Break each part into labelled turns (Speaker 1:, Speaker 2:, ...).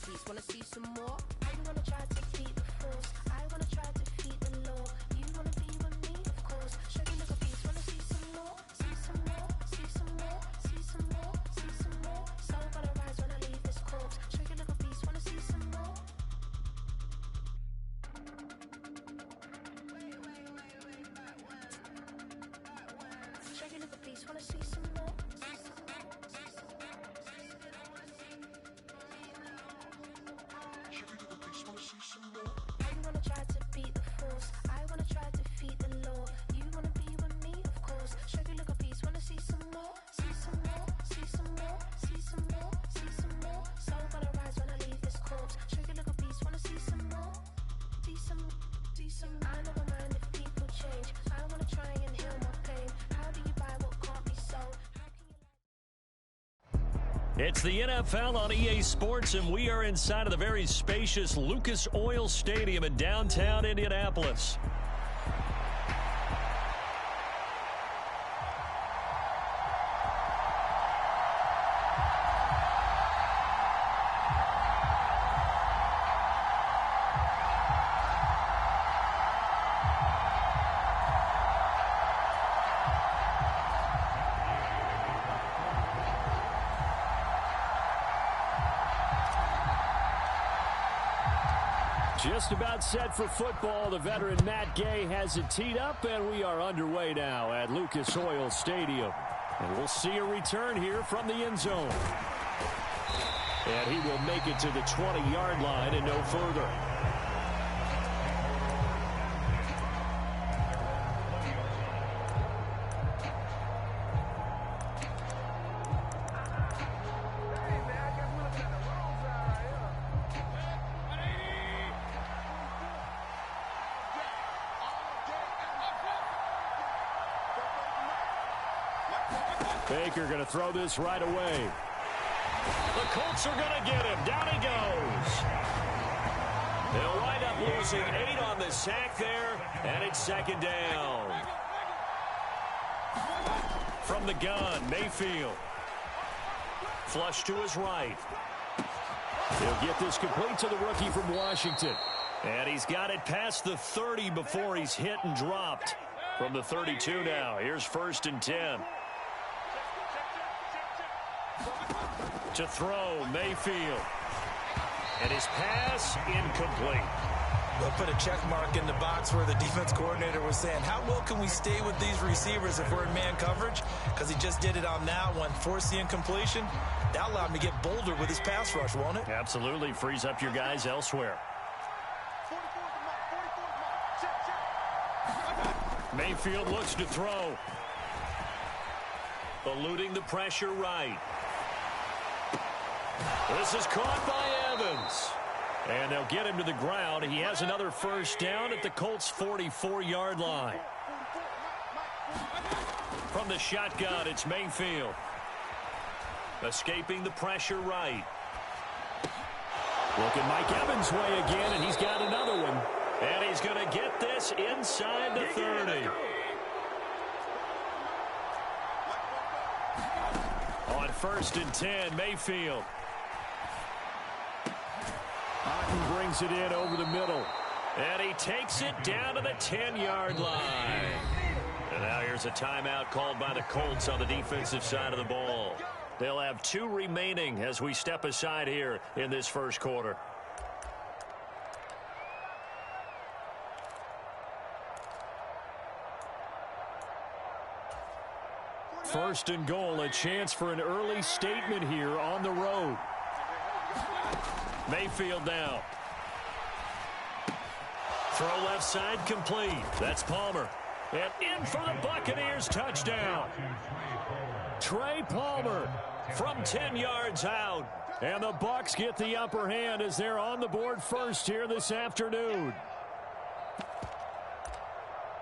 Speaker 1: peace. Wanna see some more? You wanna try to beat the force. I wanna try to defeat the law. You wanna be with me, of course. Show you little piece. Wanna see some more? See some more? See some more? See some more? See some more? Soul gonna rise when I leave this corpse. Show you little piece. Wanna see some more? Show you little piece. Wanna see some more? You wanna try to beat the force. I wanna try to defeat the law. You wanna be with me, of course. Show you little piece. Wanna see some more? See some more? See some more? See some more? See some more? Soul gonna rise when I leave this corpse. Show you little piece. Wanna see some more? See some. See some. I never mind if people change. I wanna try and heal my pain. How do you buy what can't be sold?
Speaker 2: It's the NFL on EA Sports, and we are inside of the very spacious Lucas Oil Stadium in downtown Indianapolis. Just about set for football. The veteran Matt Gay has it teed up, and we are underway now at Lucas Oil Stadium. And we'll see a return here from the end zone. And he will make it to the 20-yard line and no further. Baker going to throw this right away. The Colts are going to get him. Down he goes. They'll wind up losing 8 on the sack there, and it's second down. From the gun, Mayfield. Flush to his right. He'll get this complete to the rookie from Washington. And he's got it past the 30 before he's hit and dropped. From the 32 now, here's 1st and 10. To throw, Mayfield. And his pass incomplete.
Speaker 3: They'll put a check mark in the box where the defense coordinator was saying, how well can we stay with these receivers if we're in man coverage? Because he just did it on that one, forced the incompletion. That allowed him to get bolder with his pass rush, won't it?
Speaker 2: Absolutely. Frees up your guys elsewhere. Mayfield looks to throw. Eluding the pressure right. This is caught by Evans. And they'll get him to the ground. He has another first down at the Colts' 44-yard line. From the shotgun, it's Mayfield. Escaping the pressure right. Looking Mike Evans' way again, and he's got another one. And he's going to get this inside the 30. On 1st and 10, Mayfield. Otten brings it in over the middle. And he takes it down to the 10-yard line. And now here's a timeout called by the Colts on the defensive side of the ball. They'll have 2 remaining as we step aside here in this first quarter. First and goal, a chance for an early statement here on the road. Mayfield now. Throw left side complete. That's Palmer. And in for the Buccaneers, touchdown. Trey Palmer from 10 yards out. And the Bucs get the upper hand as they're on the board first here this afternoon.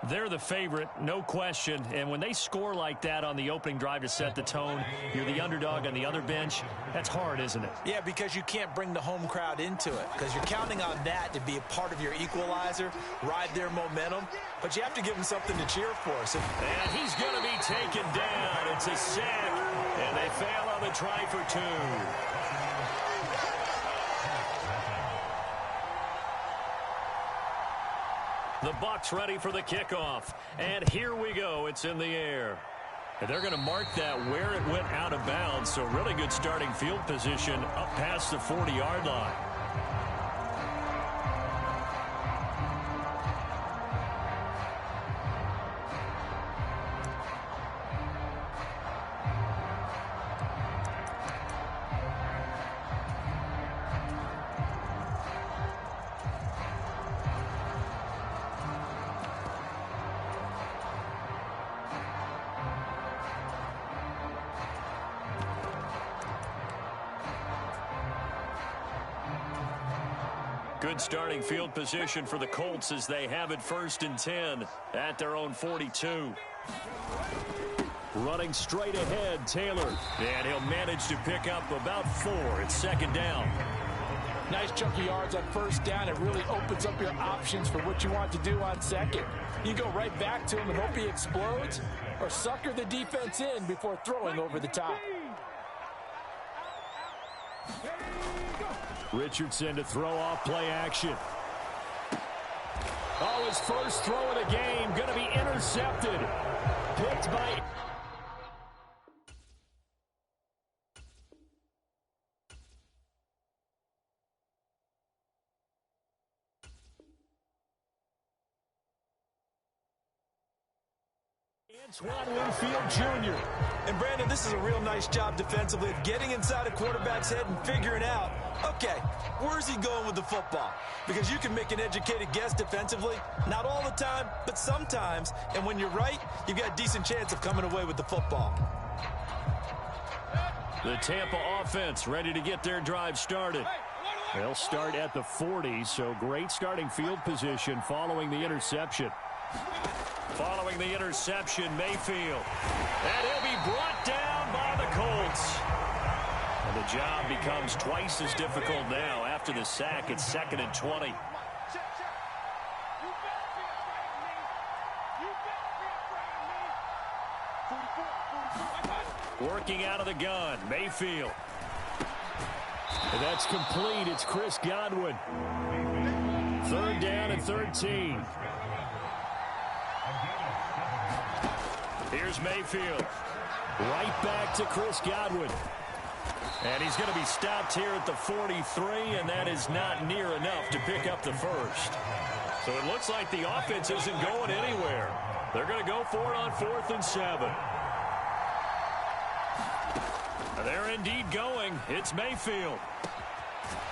Speaker 2: They're the favorite, no question. And when they score like that on the opening drive to set the tone, you're the underdog on the other bench. That's hard, isn't it?
Speaker 3: Yeah, because you can't bring the home crowd into it. Because you're counting on that to be a part of your equalizer, ride their momentum. But you have to give them something to cheer for. So.
Speaker 2: And he's going to be taken down. It's a sack. And they fail on the try for 2. The Bucs ready for the kickoff. And here we go. It's in the air. And they're going to mark that where it went out of bounds. So really good starting field position up past the 40-yard line. Good starting field position for the Colts as they have it 1st and 10 at their own 42. Running straight ahead, Taylor. And he'll manage to pick up about 4. It's 2nd down.
Speaker 4: Nice chunky yards on 1st down. It really opens up your options for what you want to do on 2nd. You go right back to him and hope he explodes, or sucker the defense in before throwing over the top.
Speaker 2: Richardson to throw off play action. Oh, his first throw of the game going to be intercepted. Picked by... Antoine Winfield Jr.
Speaker 3: And Brandon, this is a real nice job defensively of getting inside a quarterback's head and figuring out, okay, where's he going with the football? Because you can make an educated guess defensively, not all the time, but sometimes. And when you're right, you've got a decent chance of coming away with the football.
Speaker 2: The Tampa offense ready to get their drive started. They'll start at the 40, so great starting field position following the interception. Following the interception, Mayfield. And he'll be brought down by the Colts. And the job becomes twice as difficult now after the sack. It's 2nd and 20. Working out of the gun, Mayfield. And that's complete. It's Chris Godwin. 3rd down and 13. Here's Mayfield. Right back to Chris Godwin. And he's going to be stopped here at the 43, and that is not near enough to pick up the first. So it looks like the offense isn't going anywhere. They're going to go for it on 4th and 7. They're indeed going. It's Mayfield.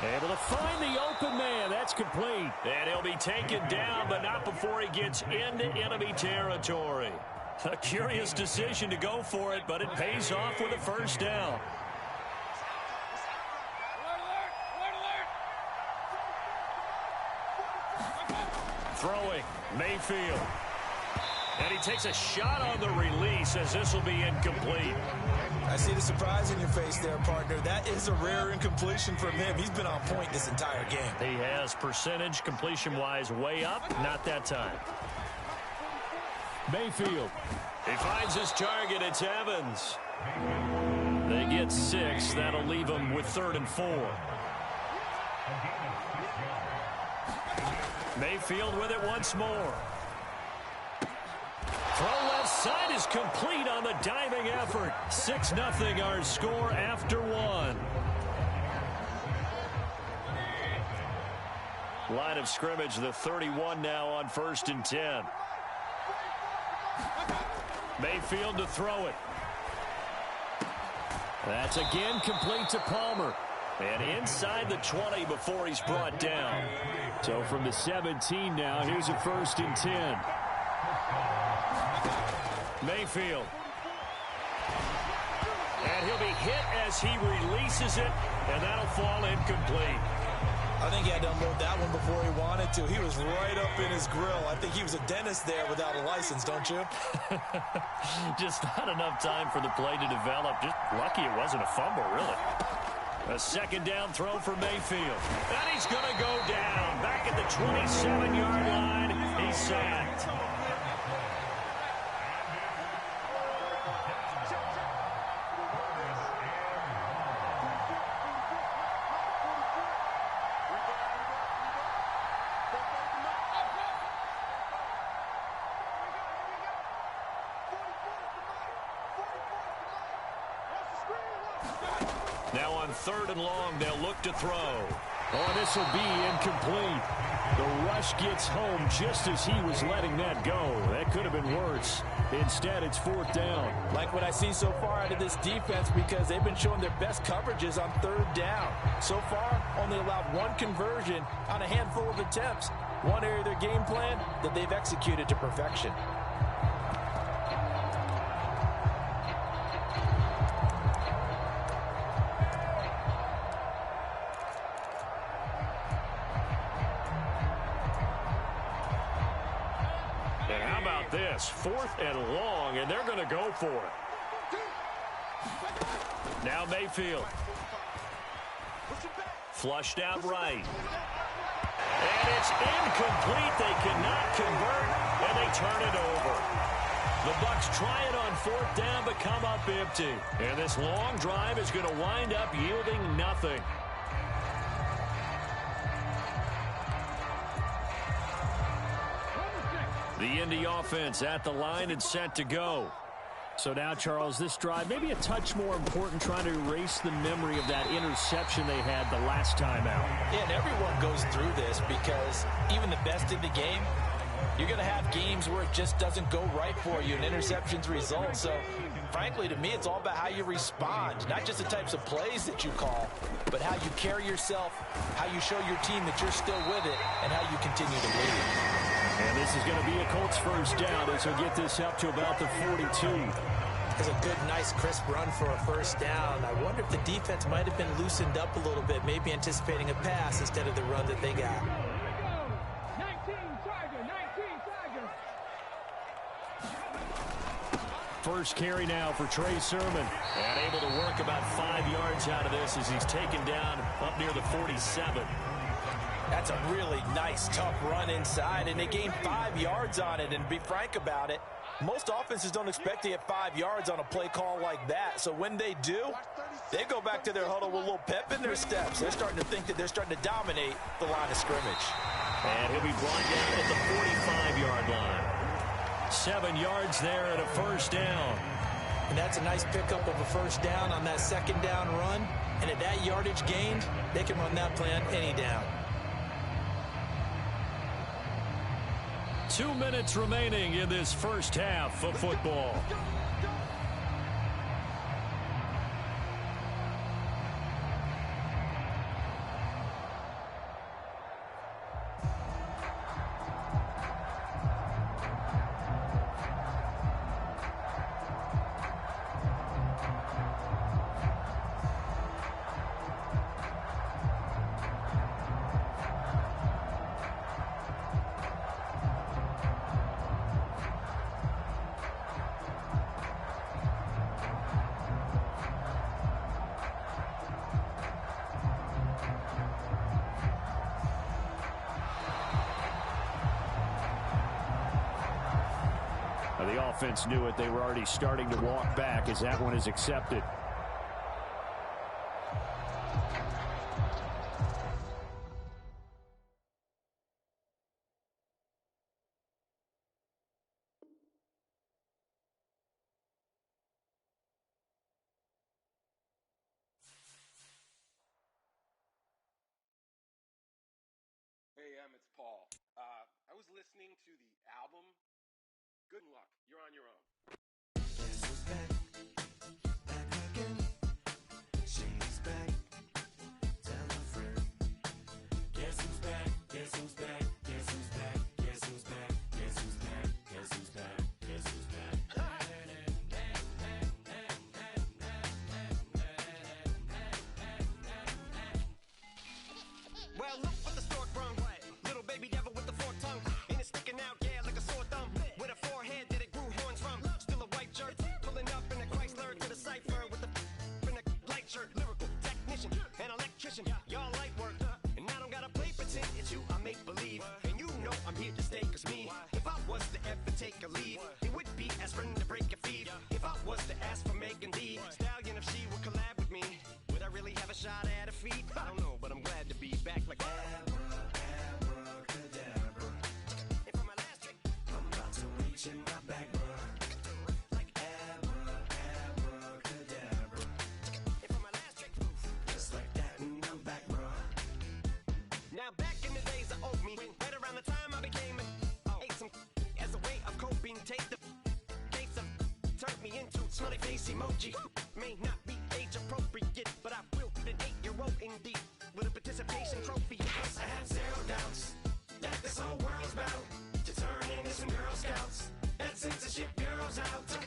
Speaker 2: Able to find the open man. That's complete. And he'll be taken down, but not before he gets into enemy territory. A curious decision to go for it, but it pays off with a 1st down. Throwing, Mayfield. And he takes a shot on the release as this will be incomplete.
Speaker 3: I see the surprise in your face there, partner. That is a rare incompletion from him. He's been on point this entire game.
Speaker 2: He has percentage completion-wise way up. Not that time. Mayfield. He finds his target. It's Evans. They get 6. That'll leave him with 3rd and 4. Mayfield with it once more. Throw left side is complete on the diving effort. 6-0 our score after 1. Line of scrimmage, the 31 now on 1st and 10. Mayfield to throw it. That's again complete to Palmer. And inside the 20 before he's brought down. So from the 17 now, here's a 1st and 10. Mayfield. And he'll be hit as he releases it, and that'll fall incomplete.
Speaker 3: I think he had to unload that one before he wanted to. He was right up in his grill. I think he was a dentist there without a license, don't you?
Speaker 2: Just not enough time for the play to develop. Just lucky it wasn't a fumble, really. A 2nd down throw for Mayfield. And he's going to go down. Back at the 27-yard line. He's sacked. Now on 3rd and long, they'll look to throw. Oh, this will be incomplete. The rush gets home just as he was letting that go. That could have been worse. Instead, it's 4th down.
Speaker 4: Like what I see so far out of this defense, because they've been showing their best coverages on 3rd down. So far, only allowed 1 conversion on a handful of attempts. One area of their game plan that they've executed to perfection.
Speaker 2: And how about this? 4th and long, and they're going to go for it. Now Mayfield. Flushed out right. And it's incomplete. They cannot convert, and they turn it over. The Bucs try it on 4th down, but come up empty. And this long drive is going to wind up yielding nothing. The Indy offense at the line and set to go. So now, Charles, this drive maybe a touch more important, trying to erase the memory of that interception they had the last time out.
Speaker 4: Yeah, and everyone goes through this because even the best in the game, you're going to have games where it just doesn't go right for you and interceptions result. So, frankly, to me, it's all about how you respond, not just the types of plays that you call, but how you carry yourself, how you show your team that you're still with it, and how you continue to lead.
Speaker 2: And this is going to be a Colts 1st down as he'll get this up to about the 42.
Speaker 3: It's a good, nice, crisp run for a 1st down. I wonder if the defense might have been loosened up a little bit, maybe anticipating a pass instead of the run that they got.
Speaker 5: 19 Tiger.
Speaker 2: First carry now for Trey Sermon. And able to work about 5 yards out of this as he's taken down up near the 47.
Speaker 4: That's a really nice, tough run inside, and they gained 5 yards on it. And to be frank about it, most offenses don't expect to get 5 yards on a play call like that. So when they do, they go back to their huddle with a little pep in their steps. They're starting to think that they're starting to dominate the line of scrimmage.
Speaker 2: And he'll be brought down at the 45-yard line. 7 yards there at a 1st down.
Speaker 3: And that's a nice pickup of a 1st down on that 2nd down run. And at that yardage gained, they can run that plan any down.
Speaker 2: 2 minutes remaining in this 1st half of football. The offense knew it. They were already starting to walk back as that one is accepted.
Speaker 6: Hey, it's Paul. I was listening to the album. Good luck. You're on your own.
Speaker 7: Guess who's back? Back again. She's back. Tell a friend. Guess who's back? Guess who's back? Guess who's back? Guess who's back? Guess who's back? Guess who's back? Guess who's back?
Speaker 8: Well, look what the stork brung. Little baby devil with the forked tongue. And it's sticking out, yeah, like a sore thumb. With a forehead that it grew horns from. Still a white shirt, pulling up in a Chrysler to the cipher with the in a light shirt. Lyrical technician, an electrician. Y'all light work, and I don't gotta play pretend. It's you, I make believe. And you know I'm here to stay, cause me, if I was to ever take a lead, it would be aspirin to break your feet. If I was to ask for Megan D Stallion, if she would collab with me, would I really have a shot at her feet? I don't know, but I'm glad to be back like
Speaker 7: Abracadabra.
Speaker 8: And for my last trick,
Speaker 7: I'm about to reach in my bag, bruh. Like abracadabra.
Speaker 8: and for my last trick, smiley face emoji. May not be age appropriate, but I will put an 8-year-old indeed with a participation trophy. I have zero doubts that this whole world's about to turn into some Girl Scouts. That censorship bureau's out.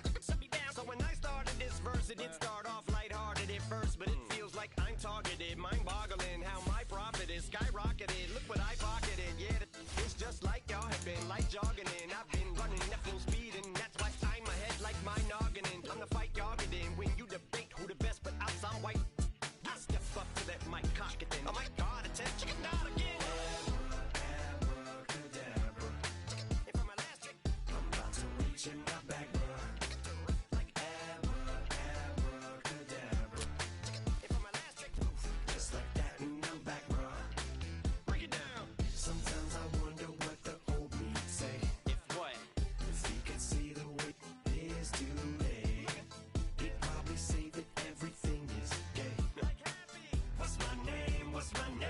Speaker 8: So when I started this verse, it did start off lighthearted at first, but it feels like I'm targeted. Mind-boggling how my profit is skyrocketed. Look what I pocketed. Yeah, it's just like y'all have been like jogging in. I've been running at full speed, and that's why I'm ahead like my noggin. Time to fight y'all get in when you debate who the best, but I'm some white. I step up to that mic, cock it in. Oh my God, attention, not again. And from my last trick, I'm about to reach in my back, bro. Like abracadabra. And from my last trick, just like that, and I'm back, bro. Break it down. Sometimes I wonder what the old me say. If what? If he could see the way it is today, he'd probably say that everything is gay. Like happy. What's my name? What's my name?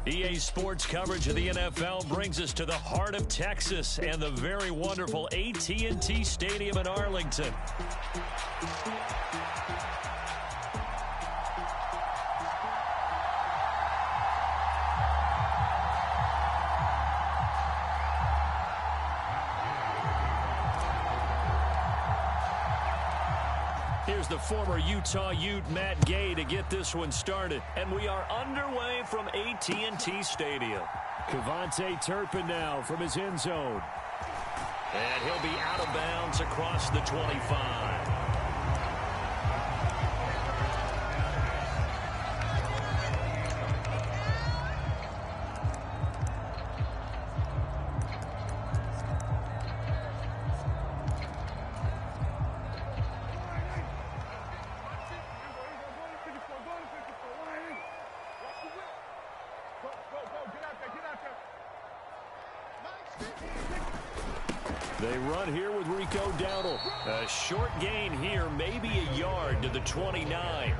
Speaker 2: EA Sports coverage of the NFL brings us to the heart of Texas and the very wonderful AT&T Stadium in Arlington. Here's the former Utah Ute Matt Gay to get this one started. And we are underway from AT&T Stadium. Cavante Turpin now from his end zone. And he'll be out of bounds across the 25. They run here with Rico Dowdle. A short gain here, maybe a yard to the 29.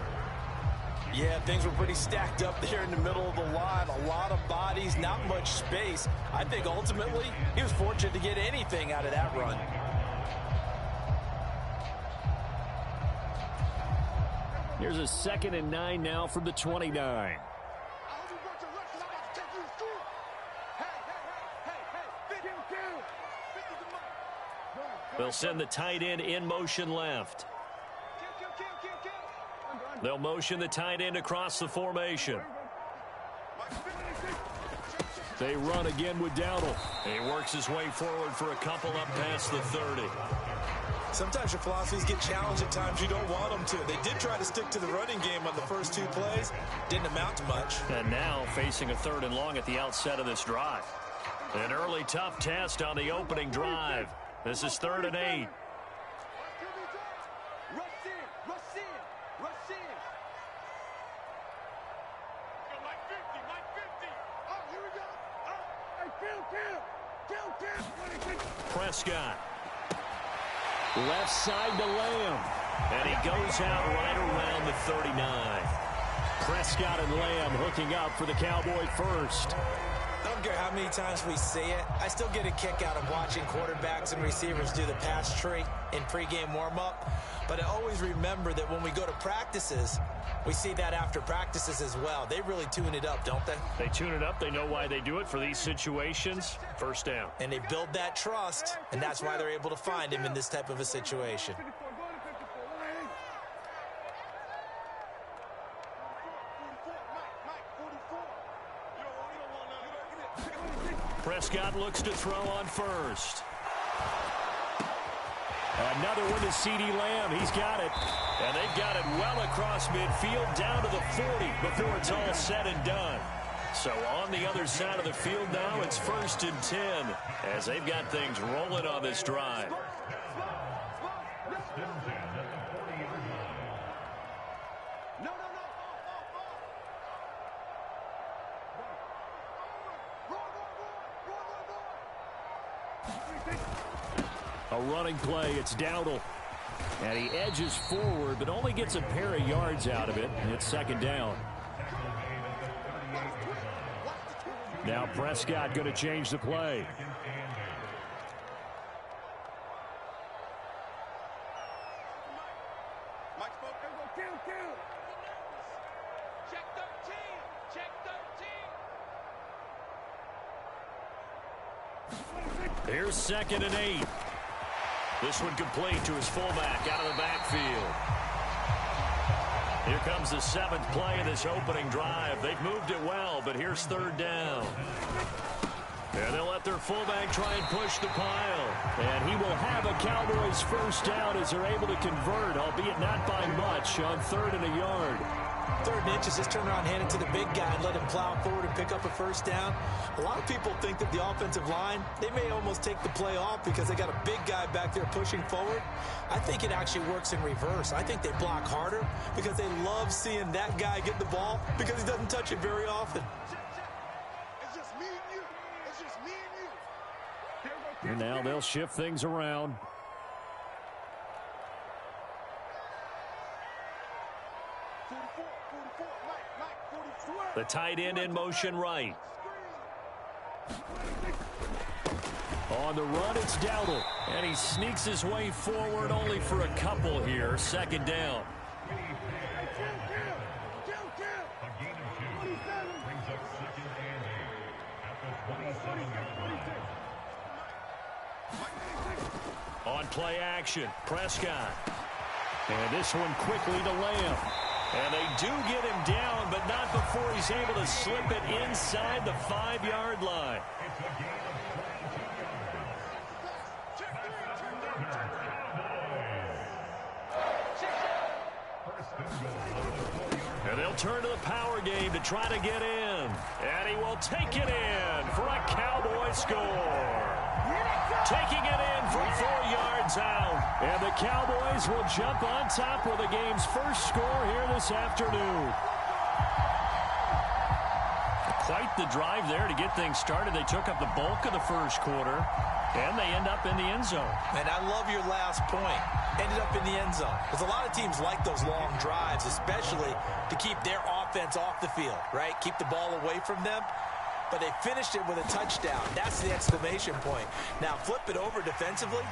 Speaker 3: Yeah, things were pretty stacked up there in the middle of the line. A lot of bodies, not much space. I think ultimately he was fortunate to get anything out of that run.
Speaker 2: Here's a 2nd and 9 now from the 29. They'll send the tight end in motion left. They'll motion the tight end across the formation. They run again with Dowdle. He works his way forward for a couple up past the 30.
Speaker 3: Sometimes your philosophies get challenged at times you don't want them to. They did try to stick to the running game on the first 2 plays. Didn't amount to much.
Speaker 2: And now facing a 3rd and long at the outset of this drive. An early tough test on the opening drive. This is 3rd and 8. Prescott. Left side to Lamb. And he goes out right around the 39. Prescott and Lamb hooking up for the Cowboy first.
Speaker 3: I don't care how many times we see it. I still get a kick out of watching quarterbacks and receivers do the pass tree in pregame warm-up. But I always remember that when we go to practices, we see that after practices as well. They really tune it up, don't they?
Speaker 2: They tune it up. They know why they do it for these situations. First down.
Speaker 3: And they build that trust, and that's why they're able to find him in this type of a situation.
Speaker 2: Prescott looks to throw on first. Another one to CeeDee Lamb. He's got it. And they've got it well across midfield down to the 40 before it's all said and done. So on the other side of the field now, it's 1st and 10 as they've got things rolling on this drive. A running play, it's Dowdle. And he edges forward, but only gets a pair of yards out of it, and it's 2nd down. Now Prescott going to change the play. Here's 2nd and 8. This one complete to his fullback out of the backfield. Here comes the 7th play of this opening drive. They've moved it well, but here's 3rd down. And they'll let their fullback try and push the pile. And he will have a Cowboys 1st down as they're able to convert, albeit not by much, on 3rd and a yard.
Speaker 3: 3rd and inches, just turn around, hand it to the big guy and let him plow forward and pick up a 1st down. A lot of people think that the offensive line, they may almost take the play off because they got a big guy back there pushing forward. I think it actually works in reverse. I think they block harder because they love seeing that guy get the ball because he doesn't touch it very often.
Speaker 5: It's just me and you. It's just me and you.
Speaker 2: And now they'll shift things around. The tight end in motion right. On the run, it's Dowdle. And he sneaks his way forward only for a couple here. 2nd down. On play action, Prescott. And this one quickly to Lamb. And they do get him down, but not before he's able to slip it inside the 5-yard line. And they'll turn to the power game to try to get in. And he will take it in for a Cowboy score. Taking it in from 4 yards out. And the Cowboys will jump on top with the game's first score here this afternoon. Quite the drive there to get things started. They took up the bulk of the 1st quarter, and they end up in the end zone.
Speaker 3: And I love your last point. Ended up in the end zone. Because a lot of teams like those long drives, especially to keep their offense off the field, right? Keep the ball away from them. But they finished it with a touchdown. That's the exclamation point. Now, flip it over defensively.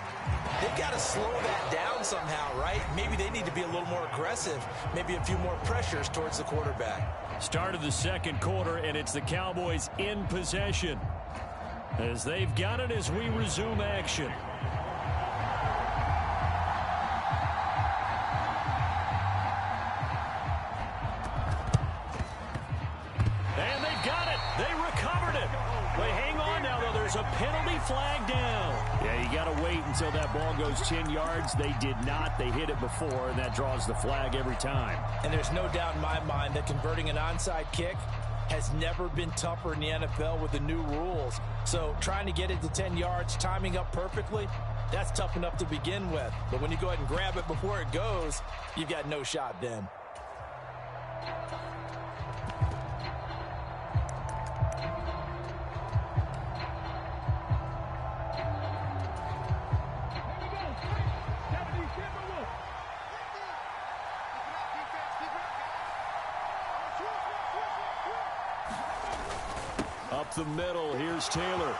Speaker 3: They've got to slow that down somehow, right? Maybe they need to be a little more aggressive. Maybe a few more pressures towards the quarterback.
Speaker 2: Start of the 2nd quarter, and it's the Cowboys in possession as they've got it as we resume action. And they've got it. They recovered it. They hang on now, though. There's a penalty flag down. Yeah, you got to wait until that ball goes 10 yards. They did not. They hit it before, and that draws the flag every time.
Speaker 3: And there's no doubt in my mind that converting an onside kick has never been tougher in the NFL with the new rules. So trying to get it to 10 yards, timing up perfectly, that's tough enough to begin with. But when you go ahead and grab it before it goes, you've got no shot then.
Speaker 2: Up the middle, here's Taylor.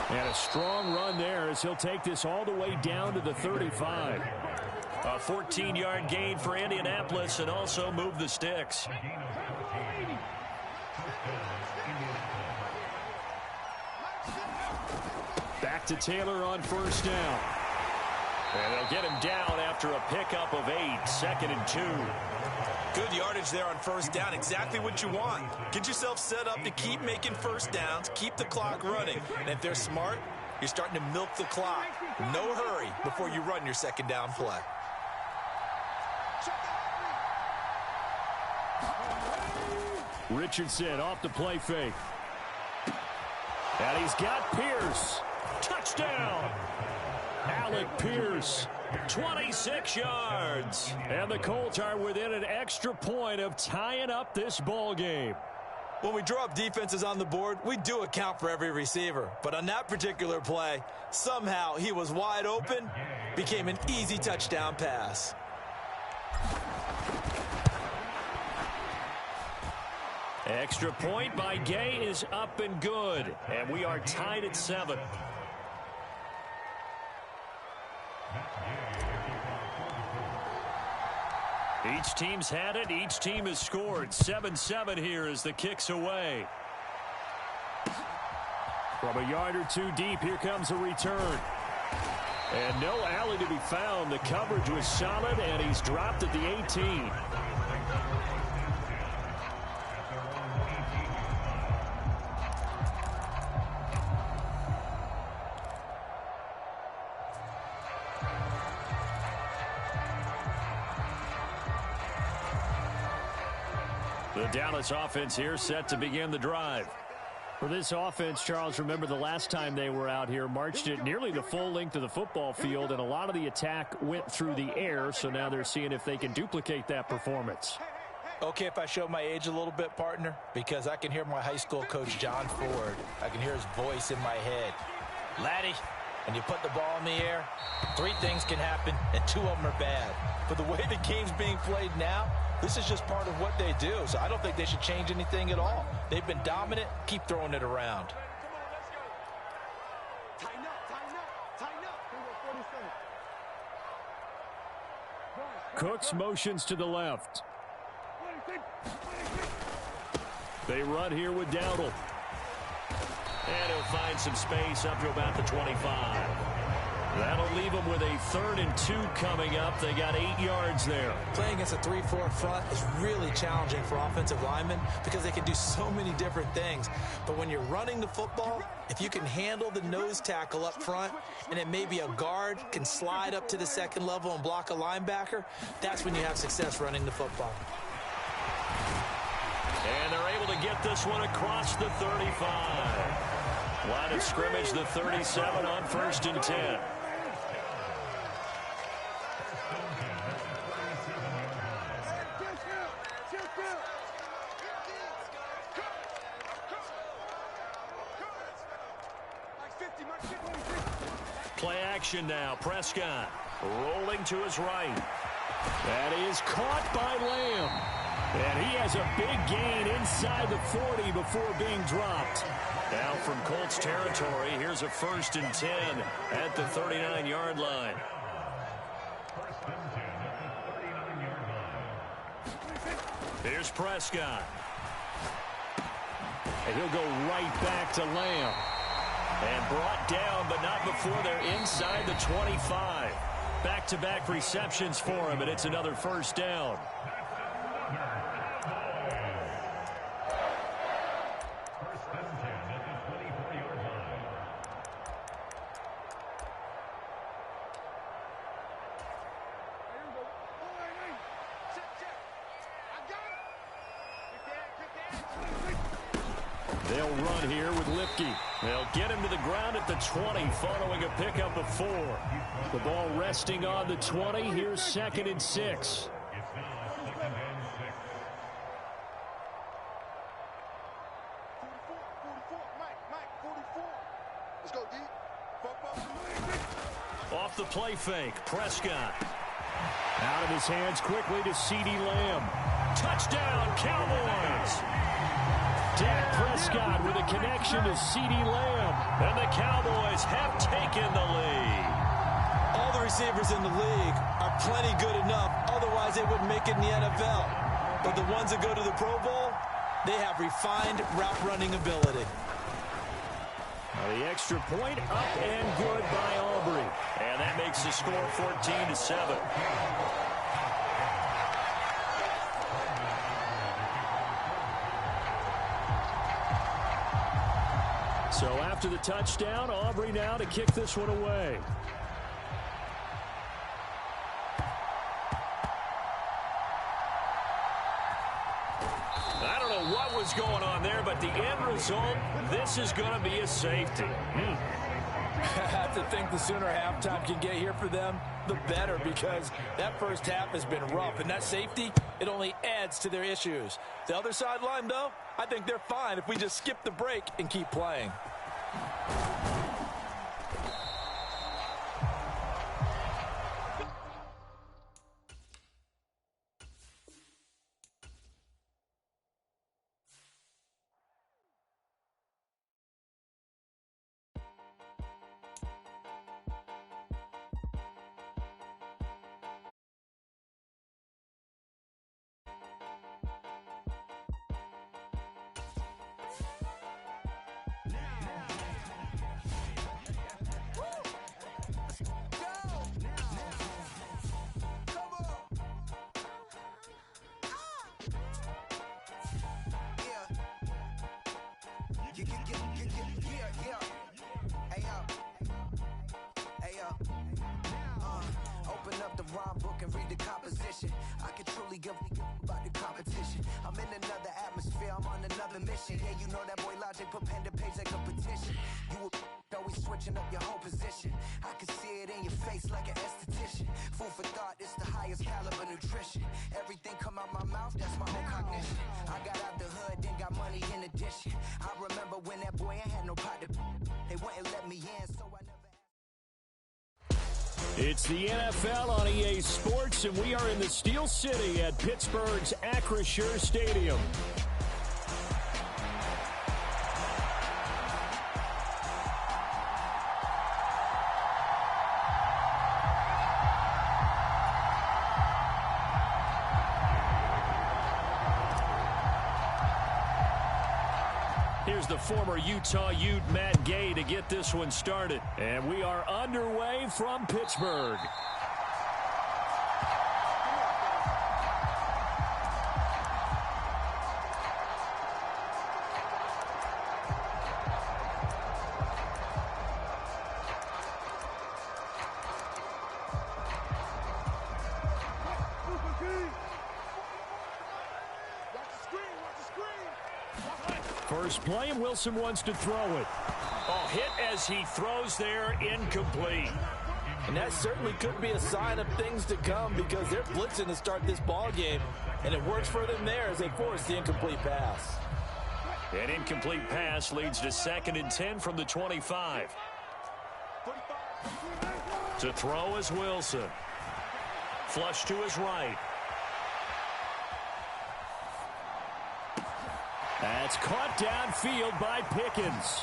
Speaker 2: And a strong run there as he'll take this all the way down to the 35. A 14-yard gain for Indianapolis and also move the sticks. Back to Taylor on 1st down. And they'll get him down after a pickup of 8, 2nd and 2.
Speaker 3: Good yardage there on 1st down. Exactly what you want. Get yourself set up to keep making 1st downs, keep the clock running. And if they're smart, you're starting to milk the clock. No hurry before you run your 2nd down play.
Speaker 2: Richardson off the play fake. And he's got Pierce. Touchdown! Alec Pierce, 26 yards. And the Colts are within an extra point of tying up this ball game.
Speaker 3: When we draw up defenses on the board, we do account for every receiver. But on that particular play, somehow he was wide open, became an easy touchdown pass.
Speaker 2: Extra point by Gay is up and good. And we are tied at 7. Each team's had it. Each team has scored. 7-7 here as the kick's away. From a yard or two deep, here comes a return. And no alley to be found. The coverage was solid, and he's dropped at the 18. The Dallas offense here set to begin the drive. For this offense, Charles, remember the last time they were out here, marched it nearly the full length of the football field, and a lot of the attack went through the air, so now they're seeing if they can duplicate that performance.
Speaker 3: Okay, if I show my age a little bit, partner, because I can hear my high school coach, John Ford. I can hear his voice in my head. Laddie, when you put the ball in the air, 3 things can happen, and 2 of them are bad. But the way the game's being played now, this is just part of what they do, so I don't think they should change anything at all. They've been dominant. Keep throwing it around.
Speaker 2: Cooks motions to the left. They run here with Dowdle. And he'll find some space up to about the 25. That'll leave them with a 3rd and 2 coming up. They got 8 yards there.
Speaker 3: Playing against a 3-4 front is really challenging for offensive linemen because they can do so many different things. But when you're running the football, if you can handle the nose tackle up front and then maybe a guard can slide up to the 2nd level and block a linebacker, that's when you have success running the football.
Speaker 2: And they're able to get this one across the 35. Line of scrimmage, the 37 on 1st and 10. Play action now. Prescott rolling to his right. That is caught by Lamb. And he has a big gain inside the 40 before being dropped. Now from Colts territory, here's a 1st and 10 at the 39-yard line. Here's Prescott. And he'll go right back to Lamb. And brought down, but not before they're inside the 25. Back-to-back receptions for him, and it's another 1st down. They'll run here with Lipke. They'll get him to the ground at the 20 following a pickup of 4. The ball resting on the 20. Here's 2nd and 6. Off the play fake. Prescott. Out of his hands quickly to CeeDee Lamb. Touchdown, Cowboys! Dak Prescott with a connection to CeeDee Lamb. And the Cowboys have taken the lead.
Speaker 3: All the receivers in the league are plenty good enough. Otherwise, they wouldn't make it in the NFL. But the ones that go to the Pro Bowl, they have refined route running ability.
Speaker 2: Now the extra point up and good by Aubrey. And that makes the score 14-7. So after the touchdown, Aubrey now to kick this one away. I don't know what was going on there, but the end result, this is going to be a safety.
Speaker 4: I have to think the sooner halftime can get here for them, the better, because that first half has been rough, and that safety, it only adds to their issues. The other sideline, though, I think they're fine if we just skip the break and keep playing.
Speaker 9: Open up the rhyme book and read the composition. I can truly give about the competition. I'm in another atmosphere, I'm on another mission. Yeah, you know that boy Logic put pen to page like a petition. You always switching up your whole position. I can see it in your face like an esthetician. Food for thought, it's the highest caliber nutrition. Everything come out my mouth, that's my own cognition. I got out the hood, then got money in addition. I remember when that boy ain't had no pot to. They wouldn't let me in, so I never.
Speaker 2: It's the NFL on EA Sports, and we are in the Steel City at Pittsburgh's Acrisure Stadium. Here's the former Utah Ute Matt Gay to get this one started. And we are underway from Pittsburgh. First play, and Wilson wants to throw it. Oh, hit as he throws there, incomplete.
Speaker 4: And that certainly could be a sign of things to come because they're blitzing to start this ball game, and it works for them there as they force the incomplete pass.
Speaker 2: An incomplete pass leads to 2nd and 10 from the 25. To throw is Wilson. Flush to his right. That's caught downfield by Pickens.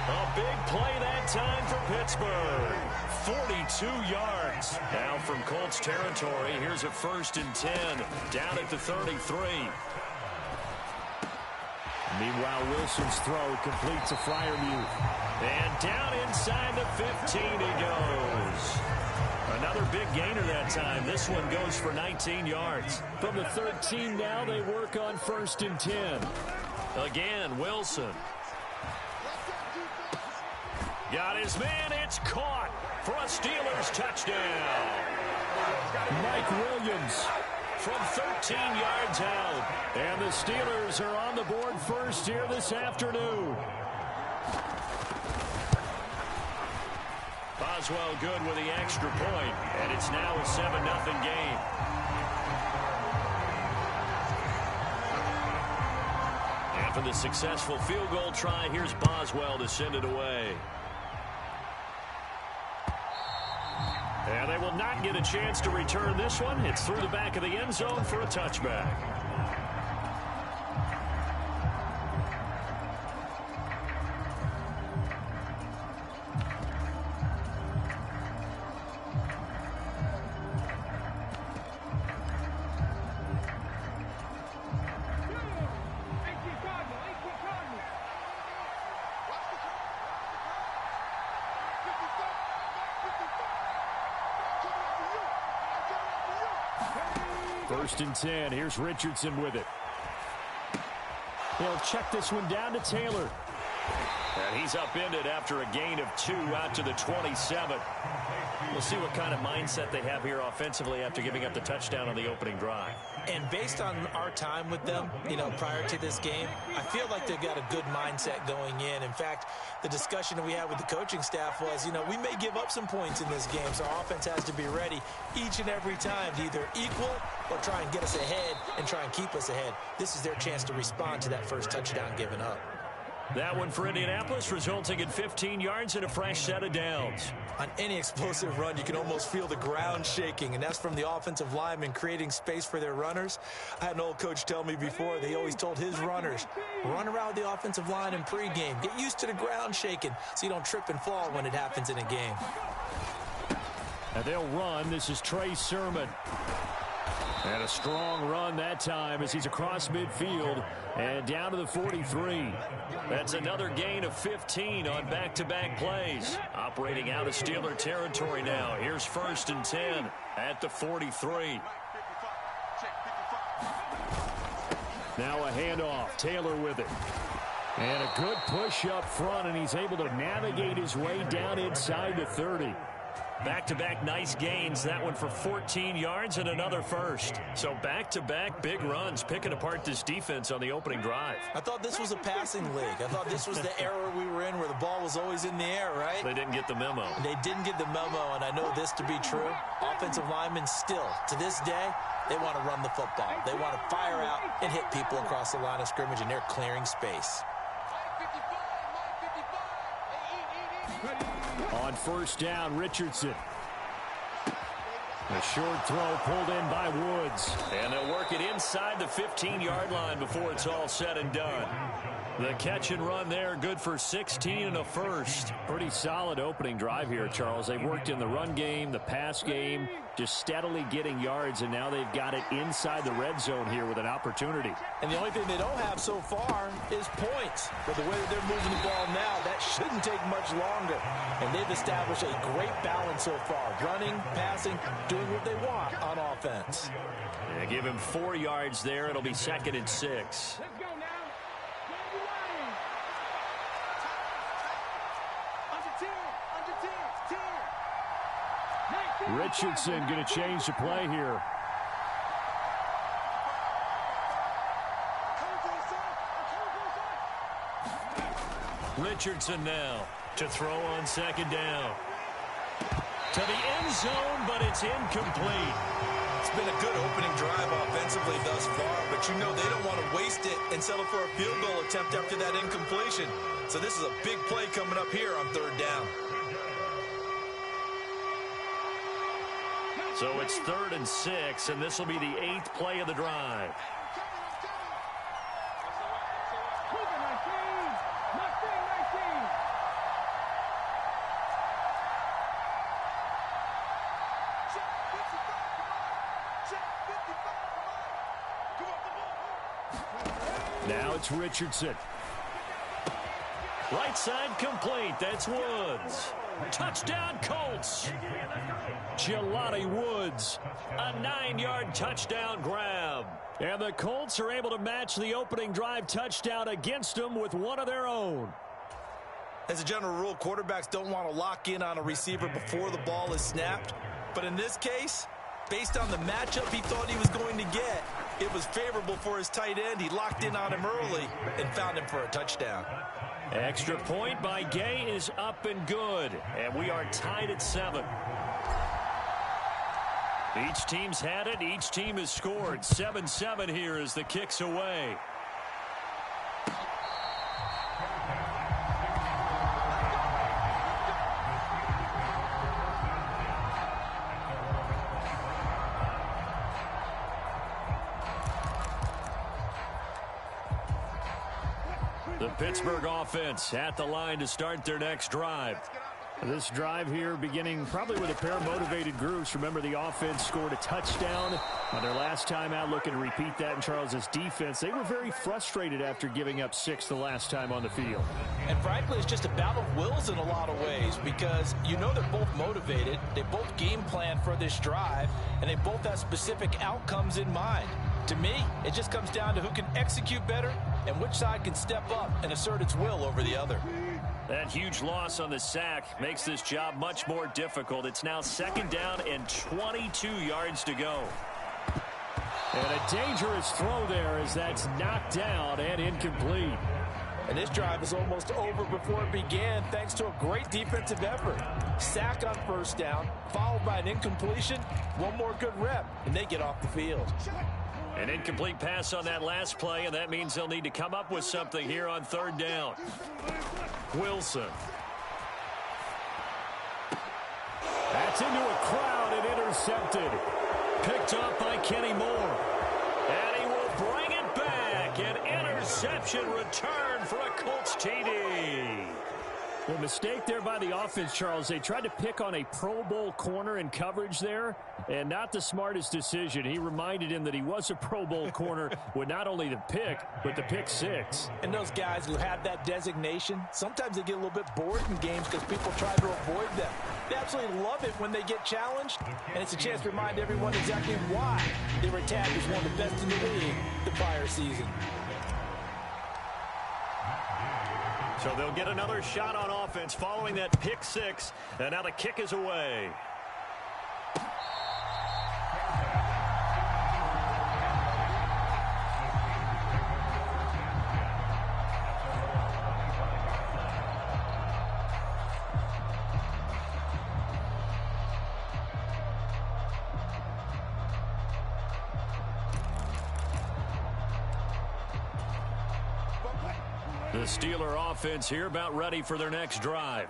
Speaker 2: A big play that time for Pittsburgh. 42 yards. Now from Colts territory, here's a 1st and 10. Down at the 33. Meanwhile, Wilson's throw completes a Freiermuth. And down inside the 15 he goes. Another big gainer that time. This one goes for 19 yards. From the 13 now, they work on 1st and 10. Again, Wilson. Got his man. It's caught for a Steelers touchdown. Mike Williams from 13 yards out. And the Steelers are on the board first here this afternoon. Boswell good with the extra point, and it's now a 7-0 game. After the successful field goal try, here's Boswell to send it away. And they will not get a chance to return this one. It's through the back of the end zone for a touchback. First and 10. Here's Richardson with it. He'll check this one down to Taylor. And he's upended after a gain of 2 out to the 27. We'll see what kind of mindset they have here offensively after giving up the touchdown on the opening drive.
Speaker 3: And based on our time with them, prior to this game, I feel like they've got a good mindset going in. In fact, the discussion that we had with the coaching staff was, we may give up some points in this game, so our offense has to be ready each and every time to either equal or try and get us ahead and try and keep us ahead. This is their chance to respond to that first touchdown given up.
Speaker 2: That one for Indianapolis, resulting in 15 yards and a fresh set of downs.
Speaker 3: On any explosive run, you can almost feel the ground shaking, and that's from the offensive linemen creating space for their runners. I had an old coach tell me before, they always told his runners, run around the offensive line in pregame. Get used to the ground shaking so you don't trip and fall when it happens in a game.
Speaker 2: And they'll run. This is Trey Sermon. And a strong run that time as he's across midfield and down to the 43. That's another gain of 15 on back-to-back plays. Operating out of Steeler territory now. Here's 1st and 10 at the 43. Now a handoff. Taylor with it. And a good push up front, and he's able to navigate his way down inside the 30.
Speaker 10: Back-to-back nice gains. That one for 14 yards and another first. So back-to-back big runs, picking apart this defense on the opening drive.
Speaker 3: I thought this was a passing league. I thought this was the era we were in where the ball was always in the air, right?
Speaker 10: They didn't get the memo.
Speaker 3: They didn't get the memo, and I know this to be true. Offensive linemen still, to this day, they want to run the football. They want to fire out and hit people across the line of scrimmage, and they're clearing space.
Speaker 2: On first down, Richardson. A short throw pulled in by Woods.
Speaker 10: And they'll work it inside the 15-yard line before it's all said and done. The catch and run there, good for 16 and a first.
Speaker 2: Pretty solid opening drive here, Charles. They've worked in the run game, the pass game, just steadily getting yards, and now they've got it inside the red zone here with an opportunity.
Speaker 3: And the only thing they don't have so far is points. But the way that they're moving the ball now, that shouldn't take much longer. And they've established a great balance so far. Running, passing, doing what they want on offense.
Speaker 10: Yeah, give him 4 yards there. It'll be 2nd and 6.
Speaker 2: Richardson going to change the play here.
Speaker 10: Richardson now to throw on 2nd down. To the end zone, but it's incomplete.
Speaker 3: It's been a good opening drive offensively thus far, but you know they don't want to waste it and settle for a field goal attempt after that incompletion. So this is a big play coming up here on 3rd down.
Speaker 10: So it's 3rd and 6, and this will be the 8th play of the drive.
Speaker 2: Now it's Richardson.
Speaker 10: Right side complete. That's Woods. Touchdown, Colts.
Speaker 2: Jelani Woods.
Speaker 10: A 9-yard touchdown grab.
Speaker 2: And the Colts are able to match the opening drive touchdown against them with one of their own.
Speaker 3: As a general rule, quarterbacks don't want to lock in on a receiver before the ball is snapped. But in this case, based on the matchup he thought he was going to get, it was favorable for his tight end. He locked in on him early and found him for a touchdown.
Speaker 10: Extra point by Gay is up and good. And we are tied at 7. Each team's had it. Each team has scored. 7-7 here as the kick's away. The Pittsburgh offense at the line to start their next drive.
Speaker 2: This drive here beginning probably with a pair of motivated groups. Remember, the offense scored a touchdown on their last time out, looking to repeat that in Charles's defense. They were very frustrated after giving up 6 the last time on the field.
Speaker 3: And frankly, it's just a battle of wills in a lot of ways because you know they're both motivated. They both game plan for this drive, and they both have specific outcomes in mind. To me, it just comes down to who can execute better and which side can step up and assert its will over the other.
Speaker 10: That huge loss on the sack makes this job much more difficult. It's now 2nd down and 22 yards to go.
Speaker 2: And a dangerous throw there as that's knocked down and incomplete.
Speaker 3: And this drive is almost over before it began thanks to a great defensive effort. Sack on 1st down, followed by an incompletion, one more good rep, and they get off the field.
Speaker 10: An incomplete pass on that last play, and that means they'll need to come up with something here on 3rd down. Wilson.
Speaker 2: That's into a crowd and intercepted.
Speaker 10: Picked up by Kenny Moore. And he will bring it back. An interception return for a Colts TD.
Speaker 2: Well, mistake there by the offense, Charles. They tried to pick on a Pro Bowl corner in coverage there, and not the smartest decision. He reminded him that he was a Pro Bowl corner with not only the pick, but the pick 6.
Speaker 3: And those guys who have that designation, sometimes they get a little bit bored in games because people try to avoid them. They absolutely love it when they get challenged, and it's a chance to remind everyone exactly why they were tagged as one of the best in the league the prior season.
Speaker 10: So they'll get another shot on offense following that pick six. And now the kick is away. The Steeler offense here about ready for their next drive.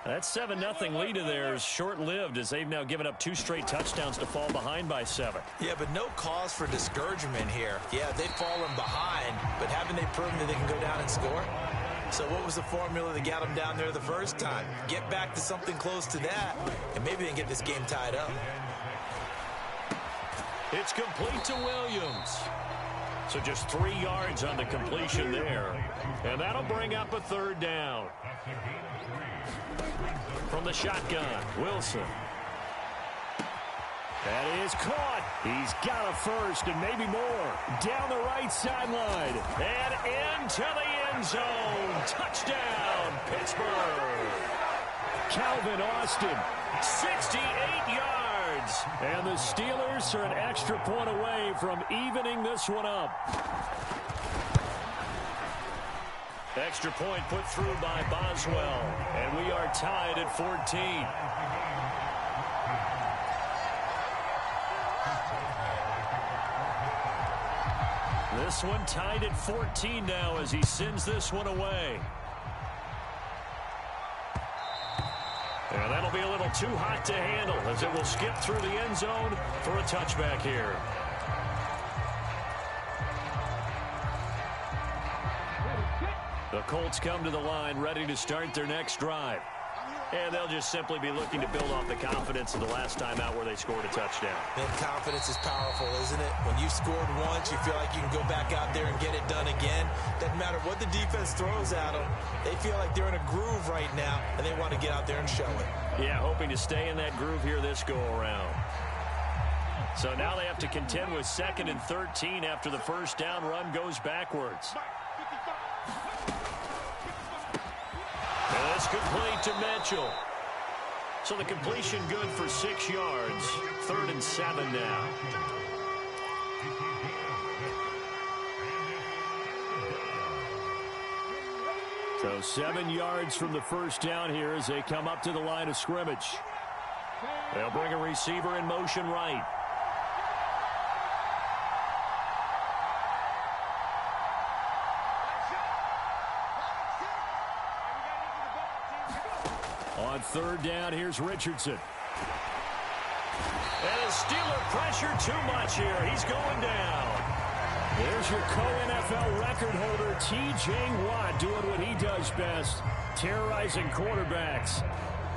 Speaker 10: That 7-0 lead of theirs short-lived as they've now given up 2 straight touchdowns to fall behind by 7.
Speaker 3: Yeah, but no cause for discouragement here. Yeah, they've fallen behind, but haven't they proven that they can go down and score? So what was the formula that got them down there the first time? Get back to something close to that, and maybe they can get this game tied up.
Speaker 10: It's complete to Williams. So just 3 yards on the completion there. And that'll bring up a 3rd down. From the shotgun, Wilson. That is caught. He's got a first and maybe more. Down the right sideline. And into the end zone. Touchdown, Pittsburgh. Calvin Austin, 68 yards. And the Steelers are an extra point away from evening this one up. Extra point put through by Boswell. And we are tied at 14. This one tied at 14 now as he sends this one away. And that'll be a little too hot to handle as it will skip through the end zone for a touchback here. The Colts come to the line ready to start their next drive. And they'll just simply be looking to build off the confidence of the last time out where they scored a touchdown.
Speaker 3: And confidence is powerful, isn't it? When you've scored once, you feel like you can go back out there and get it done again. Doesn't matter what the defense throws at them. They feel like they're in a groove right now, and they want to get out there and show it.
Speaker 10: Yeah, hoping to stay in that groove here this go-around. So now they have to contend with 2nd and 13 after the first down run goes backwards. And it's complete to Mitchell. So the completion good for 6 yards. 3rd and 7 now. So 7 yards from the first down here as they come up to the line of scrimmage. They'll bring a receiver in motion right. On 3rd down, here's Richardson. And a Steeler pressure too much here. He's going down. There's your co-NFL record holder, T.J. Watt, doing what he does best, terrorizing quarterbacks.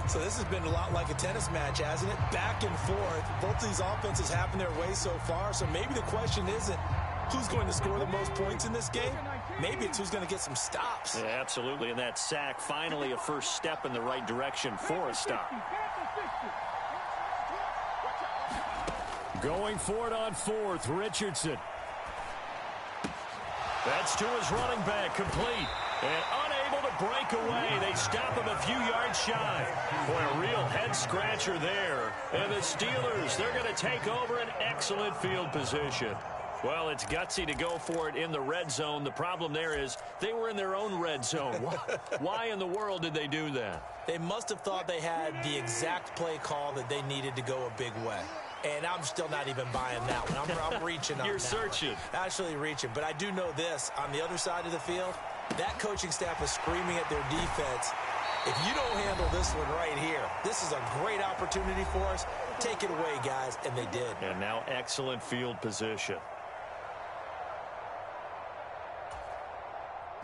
Speaker 3: So this has been a lot like a tennis match, hasn't it? Back and forth. Both these offenses happen their way so far, so maybe the question isn't who's going to score the most points in this game. Maybe it's who's going to get some stops.
Speaker 10: Yeah, absolutely, and that sack finally a first step in the right direction for a stop. Going for it on 4th, Richardson. That's to his running back, complete. And unable to break away. They stop him a few yards shy. Boy, a real head-scratcher there. And the Steelers, they're going to take over an excellent field position. Well, it's gutsy to go for it in the red zone. The problem there is they were in their own red zone. Why in the world did they do that?
Speaker 3: They must have thought they had the exact play call that they needed to go a big way. And I'm still not even buying that one. I'm reaching on
Speaker 10: You're
Speaker 3: that
Speaker 10: searching.
Speaker 3: one. Actually reaching. But I do know this. On the other side of the field, that coaching staff is screaming at their defense. If you don't handle this one right here, this is a great opportunity for us. Take it away, guys. And they did.
Speaker 10: And now excellent field position.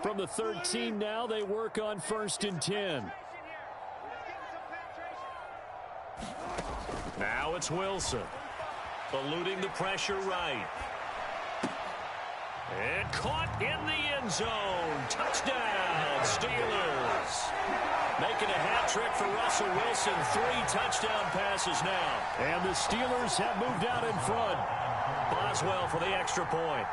Speaker 10: From the 13 now, they work on 1st and 10. Now it's Wilson. Eluding the pressure right. And caught in the end zone. Touchdown, Steelers. Making a hat trick for Russell Wilson. 3 touchdown passes now. And the Steelers have moved out in front. Boswell for the extra point.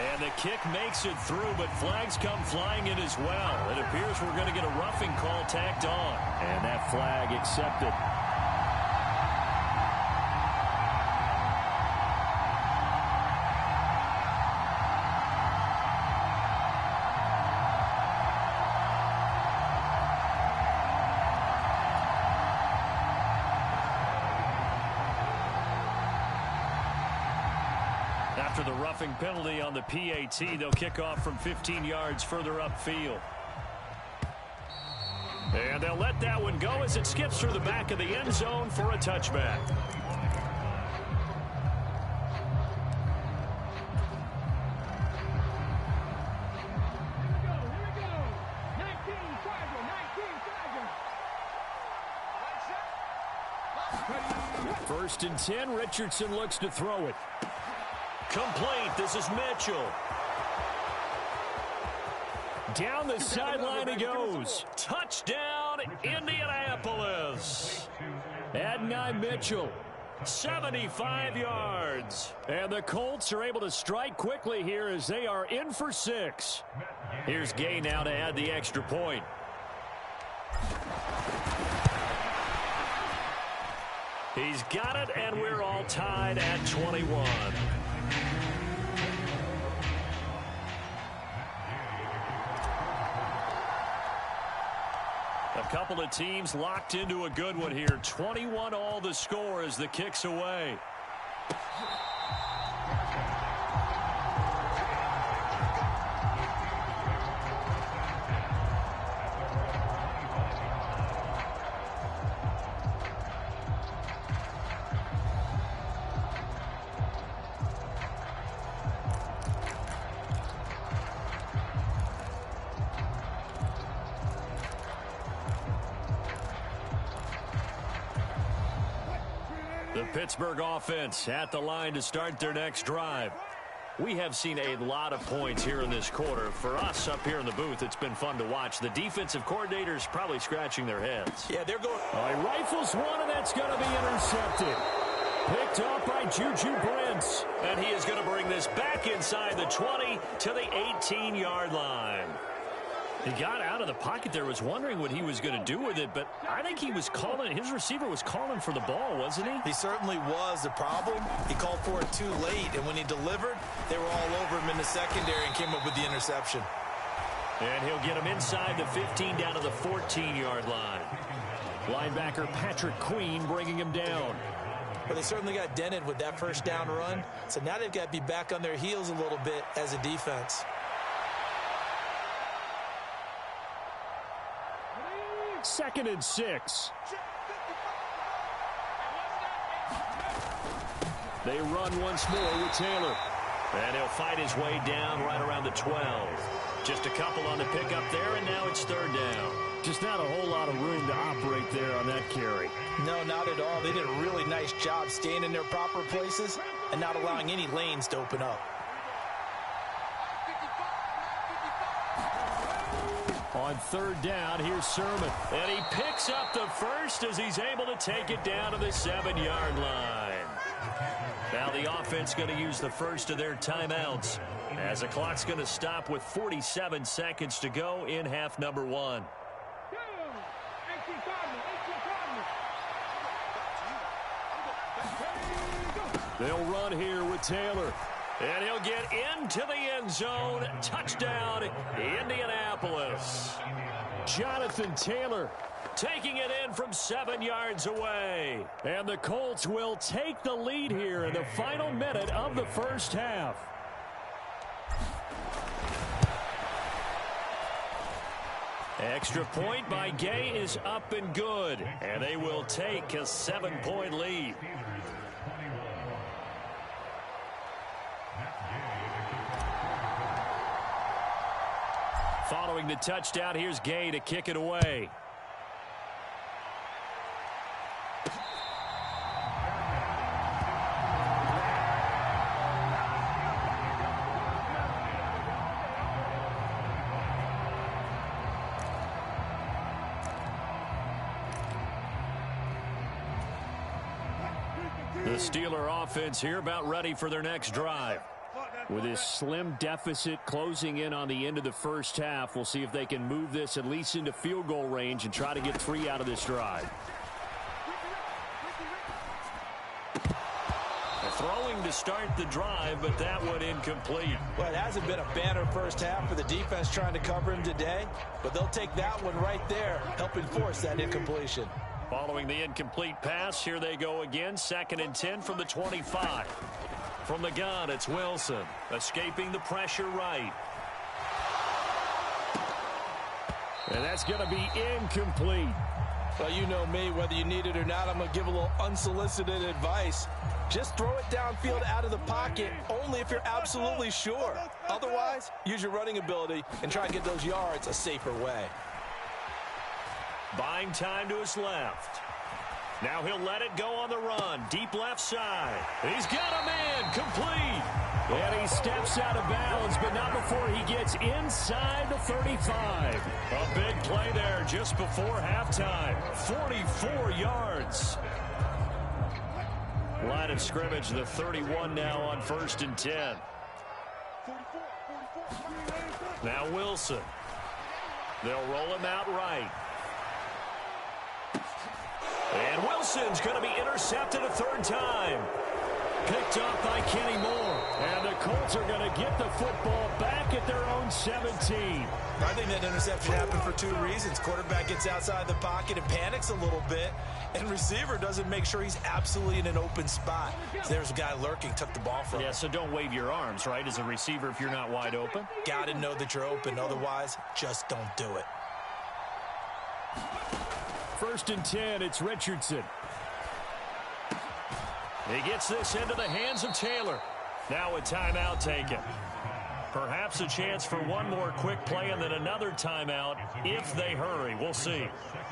Speaker 10: And the kick makes it through, but flags come flying in as well. It appears we're going to get a roughing call tacked on.
Speaker 2: And that flag accepted.
Speaker 10: After the roughing penalty on the PAT, they'll kick off from 15 yards further upfield. And they'll let that one go as it skips through the back of the end zone for a touchback.
Speaker 2: First and 10, Richardson looks to throw it.
Speaker 10: Complete. This is Mitchell.
Speaker 2: Down the sideline he goes.
Speaker 10: Touchdown, Indianapolis.
Speaker 2: Adonai Mitchell.
Speaker 10: 75 yards.
Speaker 2: And the Colts are able to strike quickly here as they are in for 6.
Speaker 10: Here's Gay now to add the extra point. He's got it, and we're all tied at 21. A couple of teams locked into a good one here. 21 all the score as the kick's away. The Pittsburgh offense at the line to start their next drive. We have seen a lot of points here in this quarter. For us up here in the booth, it's been fun to watch. The defensive coordinators probably scratching their heads.
Speaker 3: Yeah, they're going.
Speaker 2: He rifles one, and that's going to be intercepted. Picked off by Juju Brents.
Speaker 10: And he is going to bring this back inside the 20 to the 18-yard line. He got out of the pocket there, was wondering what he was going to do with it, but I think he was calling, his receiver was calling for the ball, wasn't he?
Speaker 3: He certainly was. The problem, he called for it too late, and when he delivered, they were all over him in the secondary and came up with the interception.
Speaker 10: And he'll get him inside the 15 down to the 14-yard line.
Speaker 2: Linebacker Patrick Queen bringing him down.
Speaker 3: But they certainly got dented with that first down run, so now they've got to be back on their heels a little bit as a defense.
Speaker 2: Second and 6. They run once more with Taylor.
Speaker 10: And he'll fight his way down right around the 12. Just a couple on the pickup there, and now it's third down.
Speaker 2: Just not a whole lot of room to operate there on that carry.
Speaker 3: No, not at all. They did a really nice job staying in their proper places and not allowing any lanes to open up.
Speaker 2: On third down, here's Sermon.
Speaker 10: And he picks up the first as he's able to take it down to the 7-yard line. Now the offense going to use the first of their timeouts as the clock's going to stop with 47 seconds to go in half number 1.
Speaker 2: They'll run here with Taylor.
Speaker 10: And he'll get into the end zone. Touchdown, Indianapolis.
Speaker 2: Jonathan Taylor
Speaker 10: taking it in from 7 yards away.
Speaker 2: And the Colts will take the lead here in the final minute of the first half.
Speaker 10: Extra point by Gay is up and good. And they will take a 7-point lead. Following the touchdown, here's Gay to kick it away. The Steeler offense here about ready for their next drive.
Speaker 2: With this slim deficit closing in on the end of the first half, we'll see if they can move this at least into field goal range and try to get 3 out of this drive. Throwing to start the drive, but that one incomplete.
Speaker 3: Well, it hasn't been a banner first half for the defense trying to cover him today, but they'll take that one right there, helping force that incompletion.
Speaker 10: Following the incomplete pass, here they go again, 2nd and 10 from the 25. From the gun, it's Wilson, escaping the pressure right.
Speaker 2: And that's going to be incomplete.
Speaker 3: Well, you know me, whether you need it or not, I'm going to give a little unsolicited advice. Just throw it downfield out of the pocket, only if you're absolutely sure. Otherwise, use your running ability and try and get those yards a safer way.
Speaker 10: Buying time to his left. Now he'll let it go on the run. Deep left side. He's got a man. Complete.
Speaker 2: And he steps out of bounds, but not before he gets inside the 35.
Speaker 10: A big play there just before halftime. 44 yards. Line of scrimmage, the 31 now on 1st and 10. Now Wilson. They'll roll him out right. And Wilson's going to be intercepted a 3rd time.
Speaker 2: Picked off by Kenny Moore. And the Colts are going to get the football back at their own 17.
Speaker 3: I think that interception happened for 2 reasons. Quarterback gets outside the pocket and panics a little bit, and receiver doesn't make sure he's absolutely in an open spot. So there's a guy lurking, took the ball from him.
Speaker 10: Yeah, so don't wave your arms, right, as a receiver if you're not wide open.
Speaker 3: Got to know that you're open. Otherwise, just don't do it.
Speaker 2: 1st and 10, it's Richardson.
Speaker 10: He gets this into the hands of Taylor. Now a timeout taken. Perhaps a chance for one more quick play and then another timeout if they hurry. We'll see.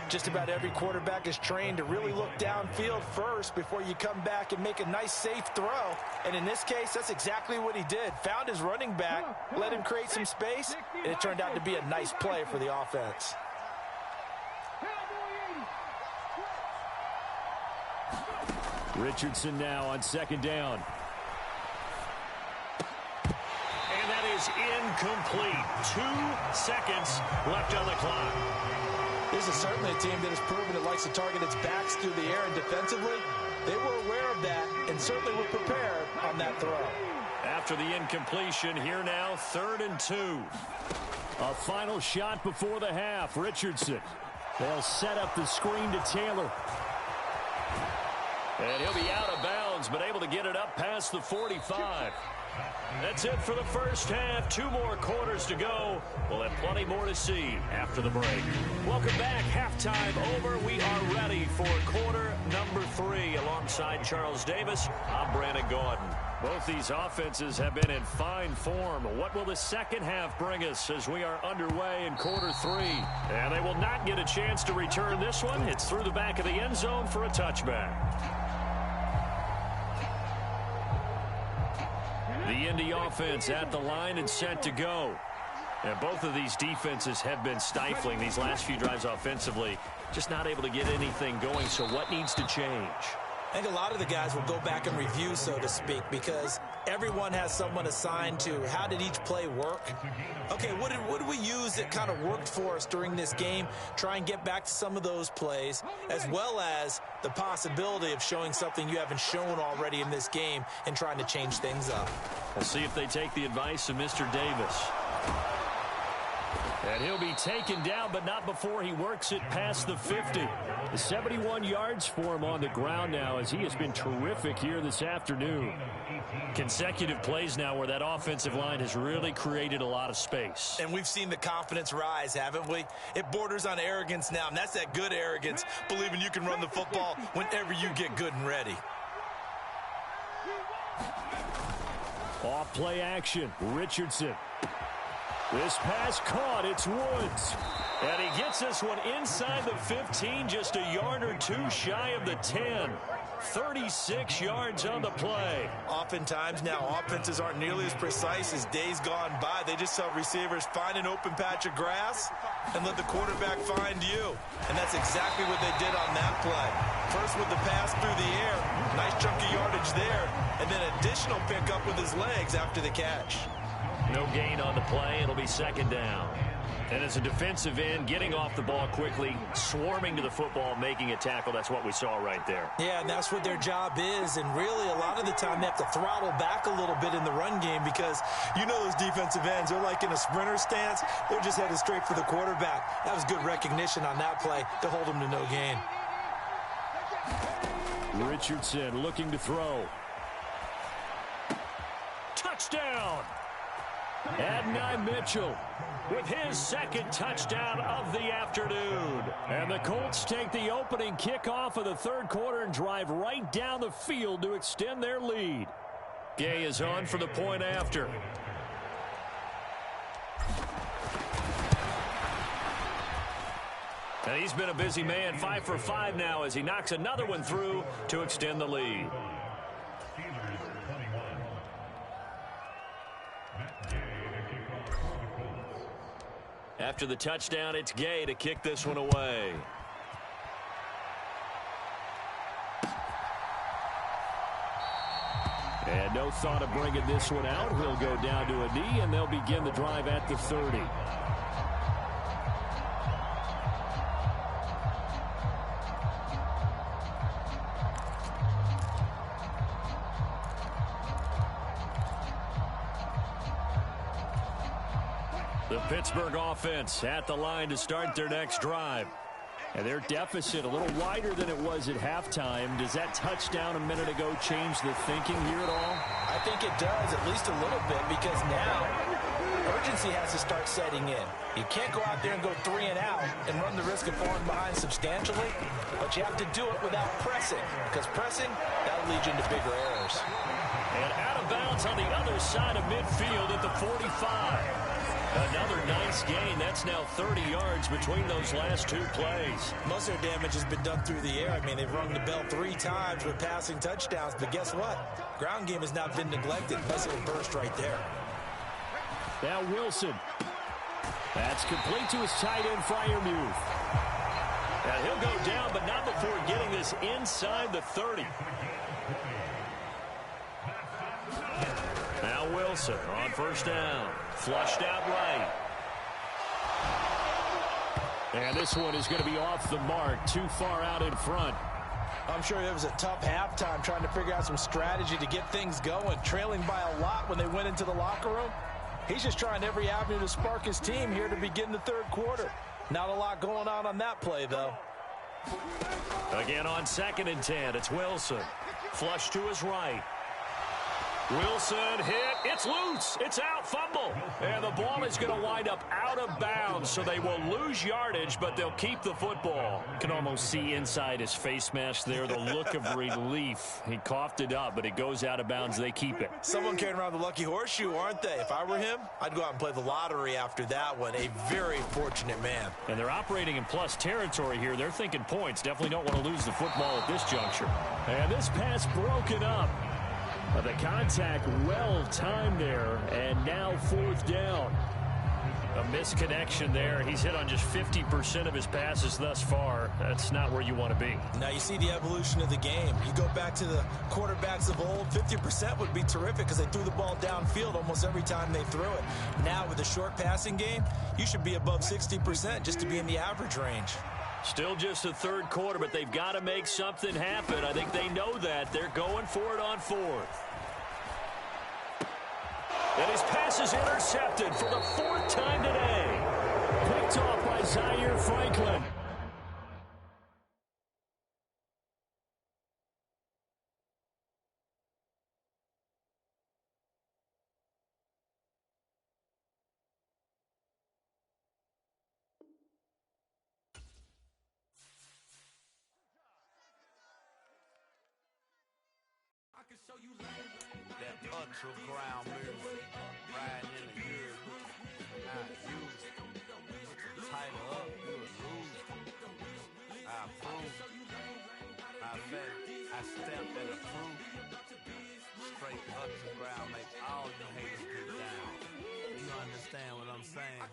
Speaker 3: Just about every quarterback is trained to really look downfield first before you come back and make a nice, safe throw. And in this case, that's exactly what he did. Found his running back, let him create some space, and it turned out to be a nice play for the offense.
Speaker 2: Richardson now on 2nd down.
Speaker 10: And that is incomplete. 2 seconds left on the clock.
Speaker 3: This is certainly a team that has proven it likes to target its backs through the air, and defensively, they were aware of that and certainly were prepared on that throw.
Speaker 10: After the incompletion, here now, 3rd and 2.
Speaker 2: A final shot before the half. Richardson. They'll set up the screen to Taylor.
Speaker 10: And he'll be out of bounds, but able to get it up past the 45. That's it for the first half. 2 more quarters to go. We'll have plenty more to see after the break. Welcome back. Halftime over. We are ready for quarter number 3. Alongside Charles Davis, I'm Brandon Gordon.
Speaker 2: Both these offenses have been in fine form. What will the second half bring us as we are underway in quarter 3?
Speaker 10: And they will not get a chance to return this one. It's through the back of the end zone for a touchback.
Speaker 2: The Indy offense at the line and set to go. And both of these defenses have been stifling these last few drives offensively. Just not able to get anything going, so what needs to change?
Speaker 3: I think a lot of the guys will go back and review, so to speak, because everyone has someone assigned to how did each play work. Okay, what did we use that kind of worked for us during this game? Try and get back to some of those plays, as well as the possibility of showing something you haven't shown already in this game and trying to change things up.
Speaker 2: We'll see if they take the advice of Mr. Davis. And he'll be taken down, but not before he works it past the 50. 71 yards for him on the ground now, as he has been terrific here this afternoon. Consecutive plays now where that offensive line has really created a lot of space.
Speaker 3: And we've seen the confidence rise, haven't we? It borders on arrogance now, and that's that good arrogance, believing you can run the football whenever you get good and ready.
Speaker 2: Off play action, Richardson. This pass caught, it's Woods.
Speaker 10: And he gets this one inside the 15, just a yard or 2 shy of the 10. 36 yards on the play.
Speaker 3: Oftentimes now, offenses aren't nearly as precise as days gone by. They just tell receivers, find an open patch of grass and let the quarterback find you. And that's exactly what they did on that play. First with the pass through the air. Nice chunk of yardage there. And then additional pickup with his legs after the catch.
Speaker 10: No gain on the play. It'll be second down. And as a defensive end, getting off the ball quickly, swarming to the football, making a tackle, that's what we saw right there.
Speaker 3: Yeah, and that's what their job is. And really, a lot of the time, they have to throttle back a little bit in the run game because you know those defensive ends, they're like in a sprinter stance. They're just headed straight for the quarterback. That was good recognition on that play to hold them to no gain.
Speaker 2: Richardson looking to throw.
Speaker 10: Touchdown! Adonai Mitchell with his second touchdown of the afternoon.
Speaker 2: And the Colts take the opening kickoff of the third quarter and drive right down the field to extend their lead.
Speaker 10: Gay is on for the point after. And he's been a busy man, 5 for 5 now as he knocks another one through to extend the lead. After the touchdown, it's Gay to kick this one away.
Speaker 2: And no thought of bringing this one out. He'll go down to a knee, and they'll begin the drive at the 30. The Pittsburgh offense at the line to start their next drive. And their deficit a little wider than it was at halftime. Does that touchdown a minute ago change the thinking here at all?
Speaker 3: I think it does, at least a little bit, because now urgency has to start setting in. You can't go out there and go 3 and out and run the risk of falling behind substantially, but you have to do it without pressing, because pressing, that'll lead you into bigger errors.
Speaker 10: And out of bounds on the other side of midfield at the 45. Another nice gain. That's now 30 yards between those last two plays.
Speaker 3: Most of their damage has been done through the air. I mean, they've rung the bell 3 times with passing touchdowns, but guess what? Ground game has not been neglected. Nice little burst right there.
Speaker 2: Now Wilson. That's complete to his tight end, Freiermuth.
Speaker 10: And he'll go down, but not before getting this inside the 30. Now Wilson on first down. Flushed out right.
Speaker 2: And this one is going to be off the mark, too far out in front.
Speaker 3: I'm sure it was a tough halftime trying to figure out some strategy to get things going. Trailing by a lot when they went into the locker room. He's just trying every avenue to spark his team here to begin the third quarter. Not a lot going on that play, though.
Speaker 10: Again on 2nd and 10, it's Wilson. Flush to his right. Wilson hit. It's loose. It's out. Fumble. And the ball is going to wind up out of bounds, so they will lose yardage, but they'll keep the football.
Speaker 2: You can almost see inside his face mask there the look of relief. He coughed it up, but it goes out of bounds. They keep it.
Speaker 3: Someone carrying around the lucky horseshoe, aren't they? If I were him, I'd go out and play the lottery after that one. A very fortunate man.
Speaker 2: And they're operating in plus territory here. They're thinking points. Definitely don't want to lose the football at this juncture. And this pass broken up. The contact well timed there, and now 4th down.
Speaker 10: A misconnection there. He's hit on just 50% of his passes thus far. That's not where you want to be.
Speaker 3: Now you see the evolution of the game. You go back to the quarterbacks of old, 50% would be terrific because they threw the ball downfield almost every time they threw it. Now with a short passing game, you should be above 60% just to be in the average range.
Speaker 10: Still just the third quarter, but they've got to make something happen. I think they know that. They're going for it on 4th. And his pass is intercepted for the 4th time today.
Speaker 2: Picked off by Zaire Franklin.
Speaker 11: That underground music, riding in the hood, I use it. Tighten up, you'll lose it. I approve. I bet, I stamp and approve. Straight underground, make all you haters get down. You understand? understand what I'm saying?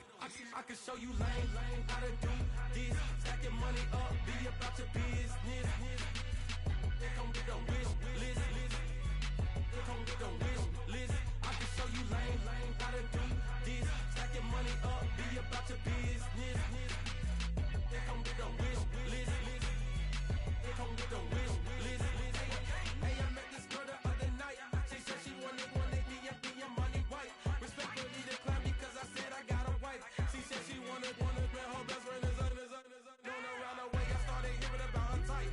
Speaker 7: I can show you lame, how to do this. Stacking money up, be about your business. They come with the wish list. They come with the wish list. I can show you lame, how to do this. Stacking money up, be about your business. They come with the wish list. They come with the wish list. Hey, I met this girl the other night. She said she wanted me and be a money wife. Respectfully declined because I said I got a wife. She said she wanted man, her best friend is known around the way. I started hearing about her type.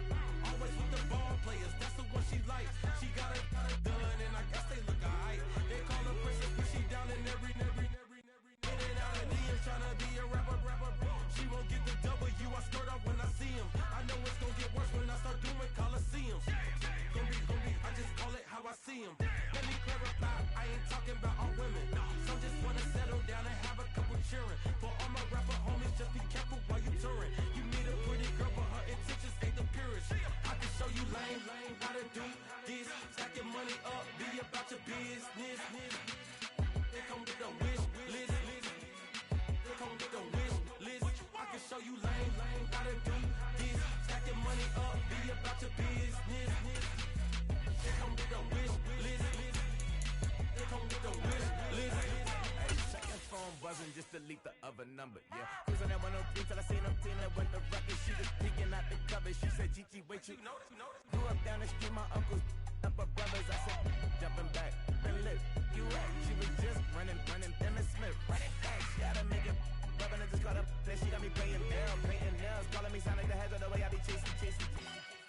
Speaker 7: Always with the ball players, that's the one she likes. She got it done, and I guess they look alright. They call her princess, but she down in every. In and out of DMs, trying to be a rapper. She won't get the W, I skirt up when I see him. I know it's gonna get worse when I start doing Coliseums. Gonna be, I just call it how I see him. Let me clarify, I ain't talking about all women. Some just wanna settle down and have a couple cheering. For all my rapper homies, just be careful while you touring. You meet a pretty girl, but her intentions ain't the purest. I can show you lame, how to do this. Stacking money up, be about your business. They come with the wish list. They come with the wish list. I can show you lame, how to do this. Stacking money up, be about your business. They come with the wish list. They come with the wish list.
Speaker 12: Hey, second phone buzzing, just delete the other number, yeah. Cruising at 103 till I seen them teen that went the record. She was peeking out the cover. She said, Gigi, wait, you grew up down the street, my uncles, up her brothers. I said, jumping back, and lit, you at. She was just running, Emmett Smith, running back. She had to make it, rubbing and just got up. Then she got me paying nails, calling me Sonic the Hedgehog, the way I be chasing.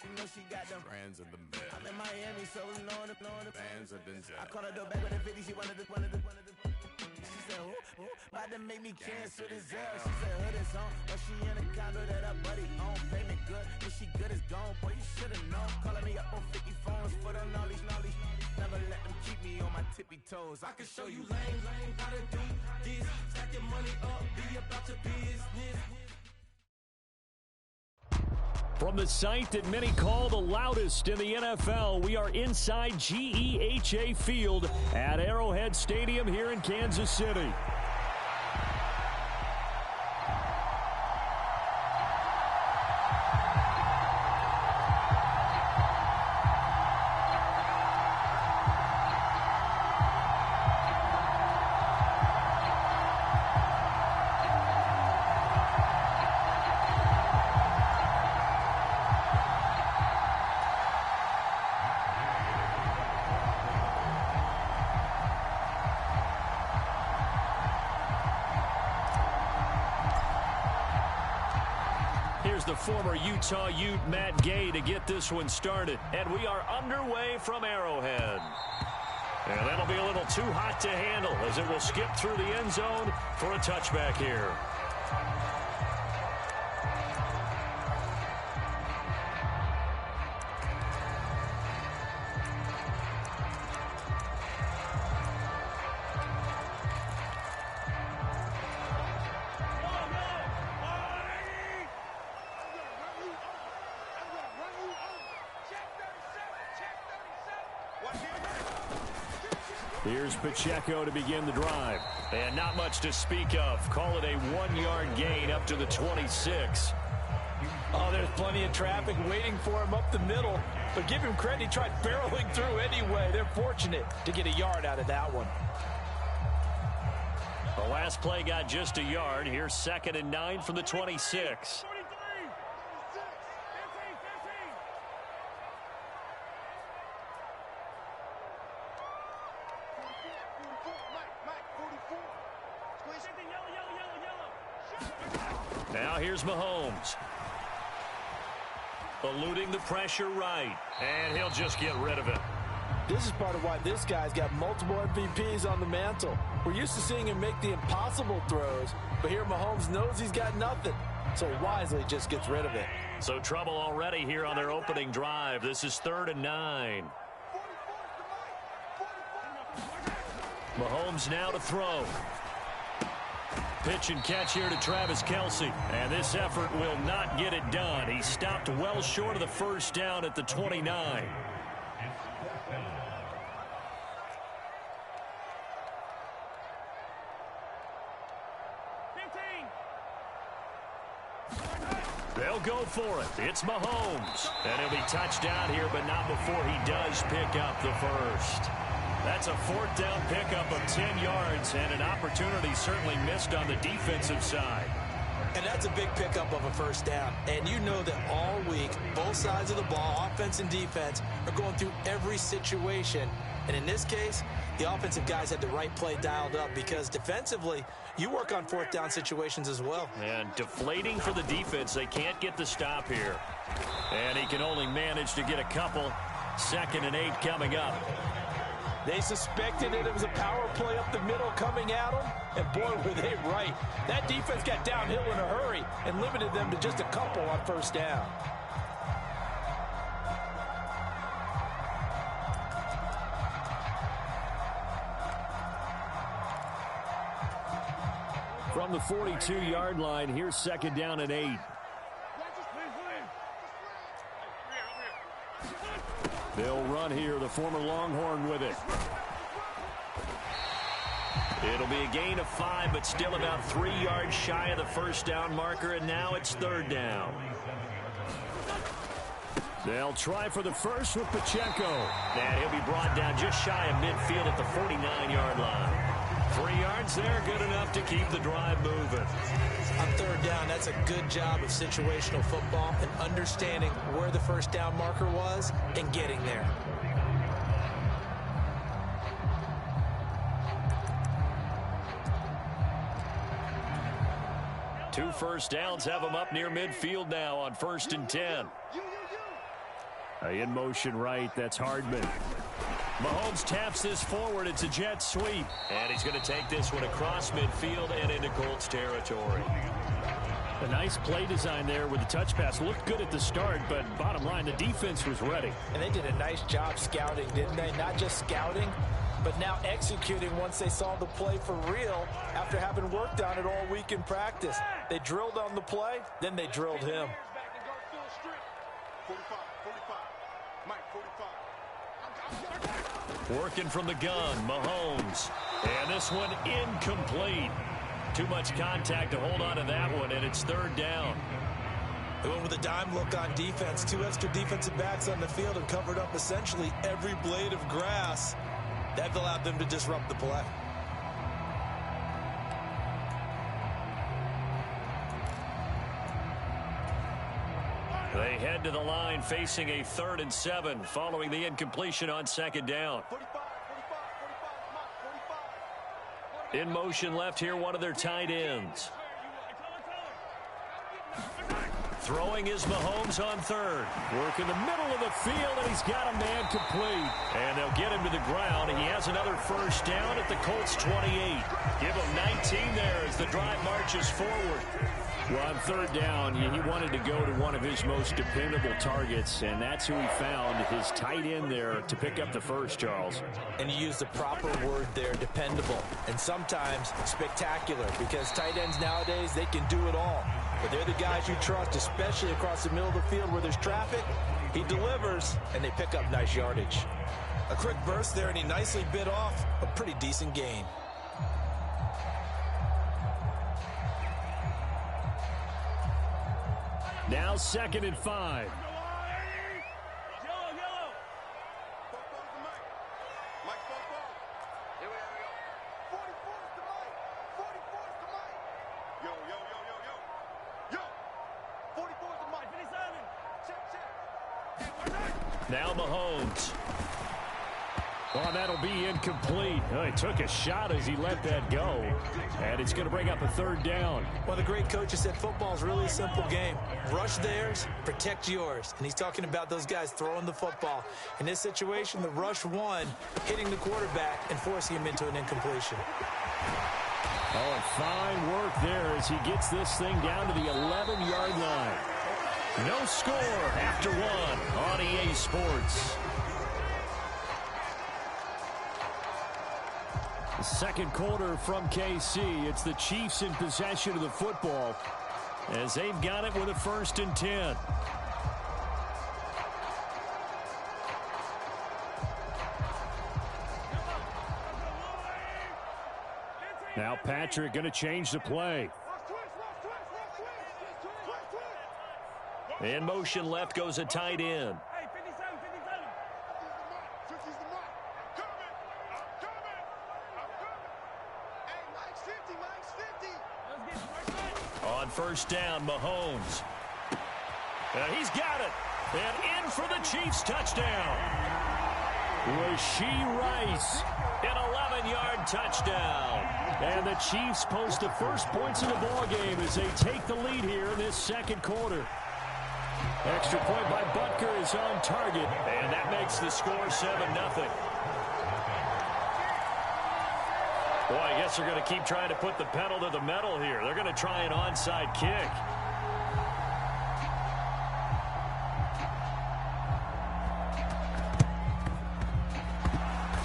Speaker 12: You know she got them
Speaker 11: Brands of the bed.
Speaker 12: I'm in Miami, so knowing the
Speaker 11: Bands of the jet.
Speaker 12: I called her door back with a 50, she wanted the. She said, who? About to make me cancel this L. She said, hood is on, but she in a condo that her buddy own. Payment good, if she good is gone. Boy, you should've known. Calling me up on 50 phones, foot on all these. Never let them keep me on my tippy toes.
Speaker 7: I can show you lame, how to do this. Stacking money up, be about your business.
Speaker 2: From the site that many call the loudest in the NFL, we are inside GEHA Field at Arrowhead Stadium here in Kansas City. Here's the former Utah Ute, Matt Gay, to get this one started. And we are underway from Arrowhead. And that'll be a little too hot to handle as it will skip through the end zone for a touchback here. Here's Pacheco to begin the drive. And not much to speak of. Call it a 1-yard gain up to the 26.
Speaker 4: Oh, there's plenty of traffic waiting for him up the middle. But give him credit, he tried barreling through anyway. They're fortunate to get a yard out of that one.
Speaker 2: The last play got just a yard. Here's 2nd and 9 from the 26. Now here's Mahomes. Eluding the pressure right. And he'll just get rid of it.
Speaker 4: This is part of why this guy's got multiple MVPs on the mantle. We're used to seeing him make the impossible throws, but here Mahomes knows he's got nothing, so wisely just gets rid of it.
Speaker 2: So trouble already here on their opening drive. This is 3rd and 9. Mahomes now to throw. Pitch and catch here to Travis Kelce. And this effort will not get it done. He stopped well short of the first down at the 29.
Speaker 10: They'll go for it. It's Mahomes. And he'll be touched down here, but not before he does pick up the first. That's a fourth down pickup of 10 yards and an opportunity certainly missed on the defensive side.
Speaker 3: And that's a big pickup of a first down. And you know that all week, both sides of the ball, offense and defense, are going through every situation. And in this case, the offensive guys had the right play dialed up because defensively, you work on fourth down situations as well.
Speaker 10: And deflating for the defense. They can't get the stop here. And he can only manage to get a couple. 2nd and 8 coming up.
Speaker 4: They suspected it was a power play up the middle coming at them, and boy, were they right. That defense got downhill in a hurry and limited them to just a couple on first down.
Speaker 2: From the 42-yard line, here's 2nd down and 8. They'll run here, the former Longhorn with it. It'll be a gain of 5, but still about 3 yards shy of the first down marker, and now it's 3rd down. They'll try for the first with Pacheco. And he'll be brought down just shy of midfield at the 49-yard line. 3 yards there, good enough to keep the drive moving.
Speaker 3: On 3rd down, that's a good job of situational football and understanding where the first down marker was and getting there.
Speaker 10: Two first downs have them up near midfield now on 1st and 10.
Speaker 2: In motion right, that's Hardman.
Speaker 10: Mahomes taps this forward. It's a jet sweep. And he's going to take this one across midfield and into Colts territory.
Speaker 2: A nice play design there with the touch pass. Looked good at the start, but bottom line, the defense was ready.
Speaker 4: And they did a nice job scouting, didn't they? Not just scouting, but now executing once they saw the play for real after having worked on it all week in practice. They drilled on the play, then they drilled him.
Speaker 5: 45, 45. Mike, 45.
Speaker 10: Working from the gun, Mahomes. And this one incomplete. Too much contact to hold on to that one, and it's 3rd down.
Speaker 3: They went with a dime look on defense. 2 extra defensive backs on the field and covered up essentially every blade of grass. That allowed them to disrupt the play.
Speaker 10: They head to the line facing a 3rd and 7 following the incompletion on 2nd down.
Speaker 5: 45.
Speaker 10: In motion left here, one of their tight ends. Throwing is Mahomes on 3rd.
Speaker 2: Work in the middle of the field, and he's got a man complete.
Speaker 10: And they'll get him to the ground. He has another first down at the Colts 28. Give him 19 there as the drive marches forward.
Speaker 2: Well, on 3rd down, he wanted to go to one of his most dependable targets, and that's who he found, his tight end there, to pick up the first, Charles.
Speaker 3: And you use the proper word there, dependable, and sometimes spectacular, because tight ends nowadays, they can do it all. But they're the guys you trust, especially across the middle of the field where there's traffic. He delivers, and they pick up nice yardage. A quick burst there, and he nicely bit off a pretty decent gain.
Speaker 2: Now 2nd and 5. Now Mahomes. Oh, that'll be incomplete. Oh, he took a shot as he let that go. And it's going to bring up a 3rd down.
Speaker 3: One of the great coaches said football is really a simple game. Rush theirs, protect yours. And he's talking about those guys throwing the football. In this situation, the rush one, hitting the quarterback and forcing him into an incompletion.
Speaker 2: Oh, fine work there as he gets this thing down to the 11-yard line. No score after 1 on EA Sports. The 2nd quarter from KC. It's the Chiefs in possession of the football as they've got it with a 1st and 10. Now Patrick going to change the play.
Speaker 10: In motion left goes a tight end.
Speaker 5: Hey, 57, 50's the mark. I'm coming. Hey, Mike's 50.
Speaker 10: On first down, Mahomes. He's got it. And in for the Chiefs touchdown. Rashee Rice, an 11-yard touchdown. And the Chiefs post the first points in the ballgame as they take the lead here in this second quarter. Extra point by Butker is on target, and that makes the score 7-0. Boy, I guess they're going to keep trying to put the pedal to the metal here. They're going to try an onside kick.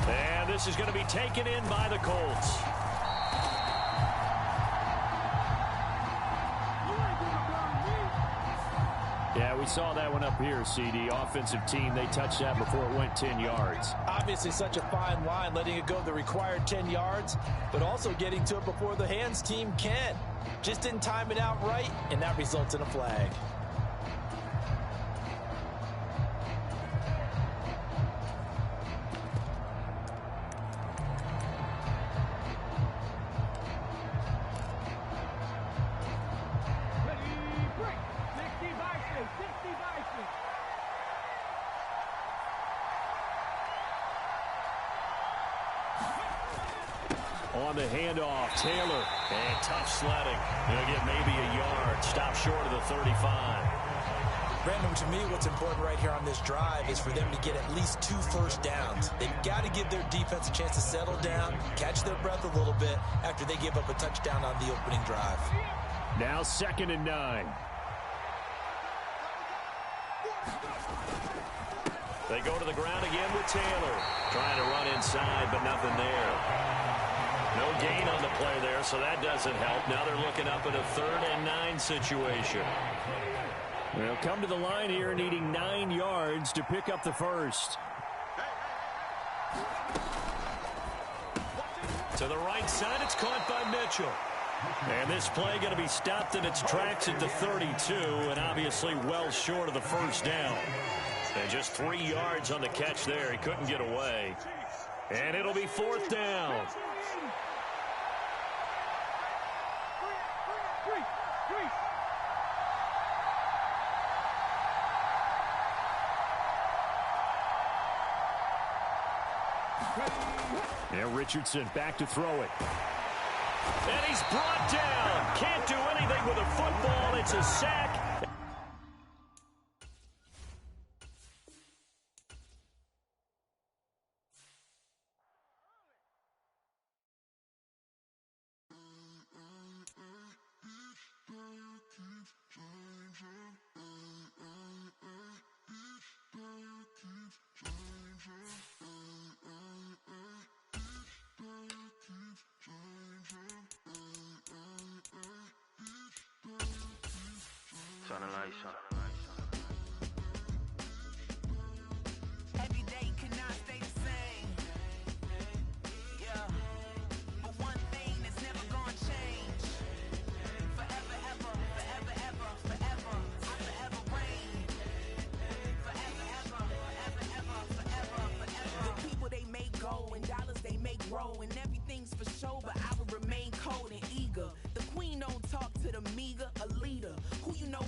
Speaker 10: And this is going to be taken in by the Colts. Yeah, we saw that one up here, CD. Offensive team, they touched that before it went 10 yards.
Speaker 3: Obviously such a fine line, letting it go the required 10 yards, but also getting to it before the hands team can. Just didn't time it out right, and that results in a flag.
Speaker 10: On the handoff, Taylor, and tough sledding. He'll get maybe a yard, stop short of the 35.
Speaker 3: Brandon, to me, what's important right here on this drive is for them to get at least 2 first downs. They've got to give their defense a chance to settle down, catch their breath a little bit after they give up a touchdown on the opening drive.
Speaker 10: Now 2nd and 9. They go to the ground again with Taylor. Trying to run inside, but nothing there. No gain on the play there, so that doesn't help. Now they're looking up at a 3rd and 9 situation. They'll come to the line here needing 9 yards to pick up the first. To the right side, it's caught by Mitchell. And this play going to be stopped in its tracks at the 32, and obviously well short of the first down. And just 3 yards on the catch there. He couldn't get away. And it'll be 4th down. And Richardson back to throw it. And he's brought down. Can't do anything with a football. It's a sack.
Speaker 9: Every day cannot stay the same. Yeah. But one thing that's never gonna change. Forever, ever, forever, ever, forever. I forever reign. Forever, ever, forever, ever, forever, forever. The people they make go and dollars they make grow. And everything's for show, but I will remain cold and eager. The queen don't talk to the meager, a leader. Who you know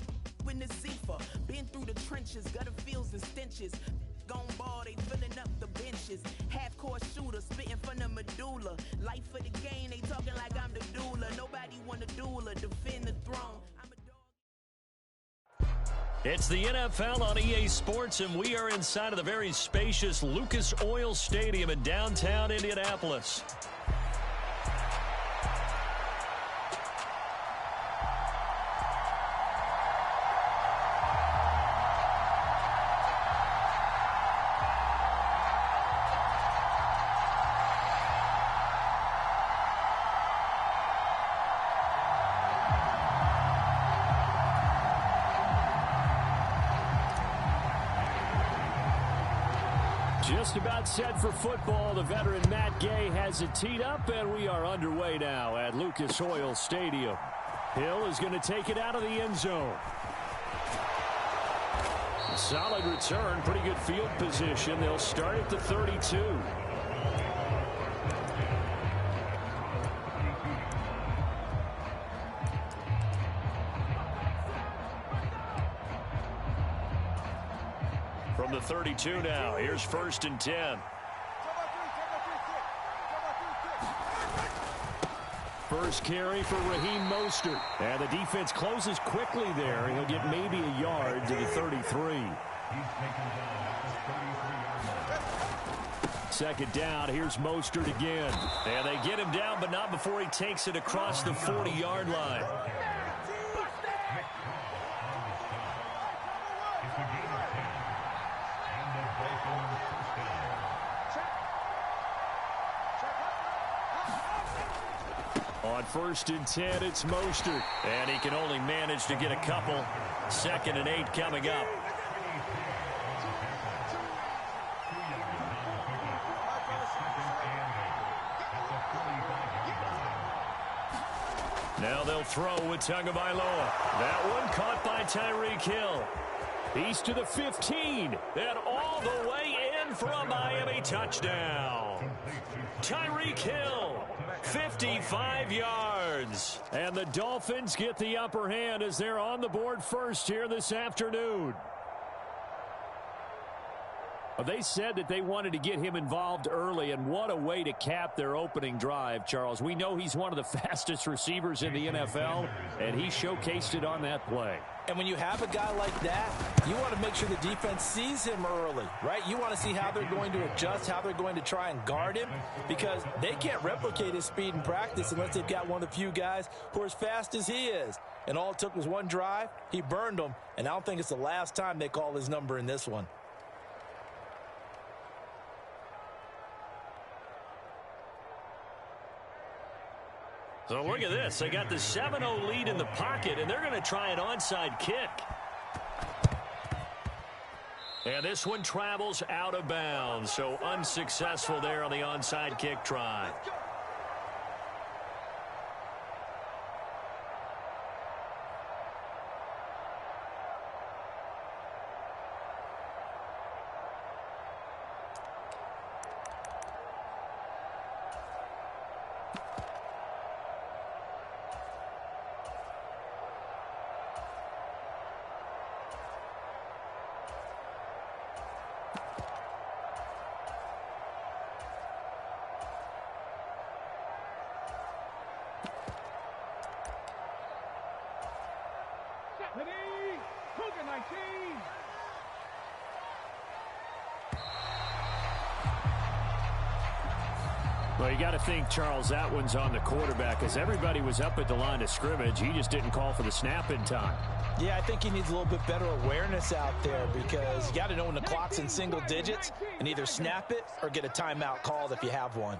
Speaker 9: in the Zephyr. Been through the trenches, gutter fields and stenches. Gone ball, they filling up the benches. Half-court shooter, spitting from the medulla. Life for the game, they talking like I'm the doula. Nobody want a doula, defend the throne. I'm a dog.
Speaker 10: It's the NFL on EA Sports, and we are inside of the very spacious Lucas Oil Stadium in downtown Indianapolis. Just about set for football. The veteran Matt Gay has it teed up, and we are underway now at Lucas Oil Stadium. Hill is going to take it out of the end zone.
Speaker 2: Solid return, pretty good field position. They'll start at the 32. From the 32 now, here's 1st and 10. First carry for Raheem Mostert. And the defense closes quickly there. He'll get maybe a yard to the 33. Second down, here's Mostert again. And they get him down, but not before he takes it across the 40-yard line. On 1st and 10, it's Mostert. And he can only manage to get a couple. 2nd and 8 coming up. Now they'll throw with Tagovailoa. That one caught by Tyreek Hill. He's to the 15. And all the way in for a Miami touchdown. Tyreek Hill. 55 yards. And the Dolphins get the upper hand as they're on the board first here this afternoon. They said that they wanted to get him involved early, and what a way to cap their opening drive, Charles. We know he's one of the fastest receivers in the NFL, and he showcased it on that play.
Speaker 4: And when you have a guy like that, you want to make sure the defense sees him early, right? You want to see how they're going to adjust, how they're going to try and guard him, because they can't replicate his speed in practice unless they've got one of the few guys who are as fast as he is. And all it took was one drive. He burned them, and I don't think it's the last time they call his number in this one.
Speaker 2: So look at this. They got the 7-0 lead in the pocket, and they're going to try an onside kick. And this one travels out of bounds, so unsuccessful there on the onside kick try. Well, you got to think, Charles, that one's on the quarterback, as everybody was up at the line of scrimmage. He just didn't call for the snap in time.
Speaker 4: Yeah, I think he needs a little bit better awareness out there, because you got to know when the clock's in single digits and either snap it or get a timeout called if you have one.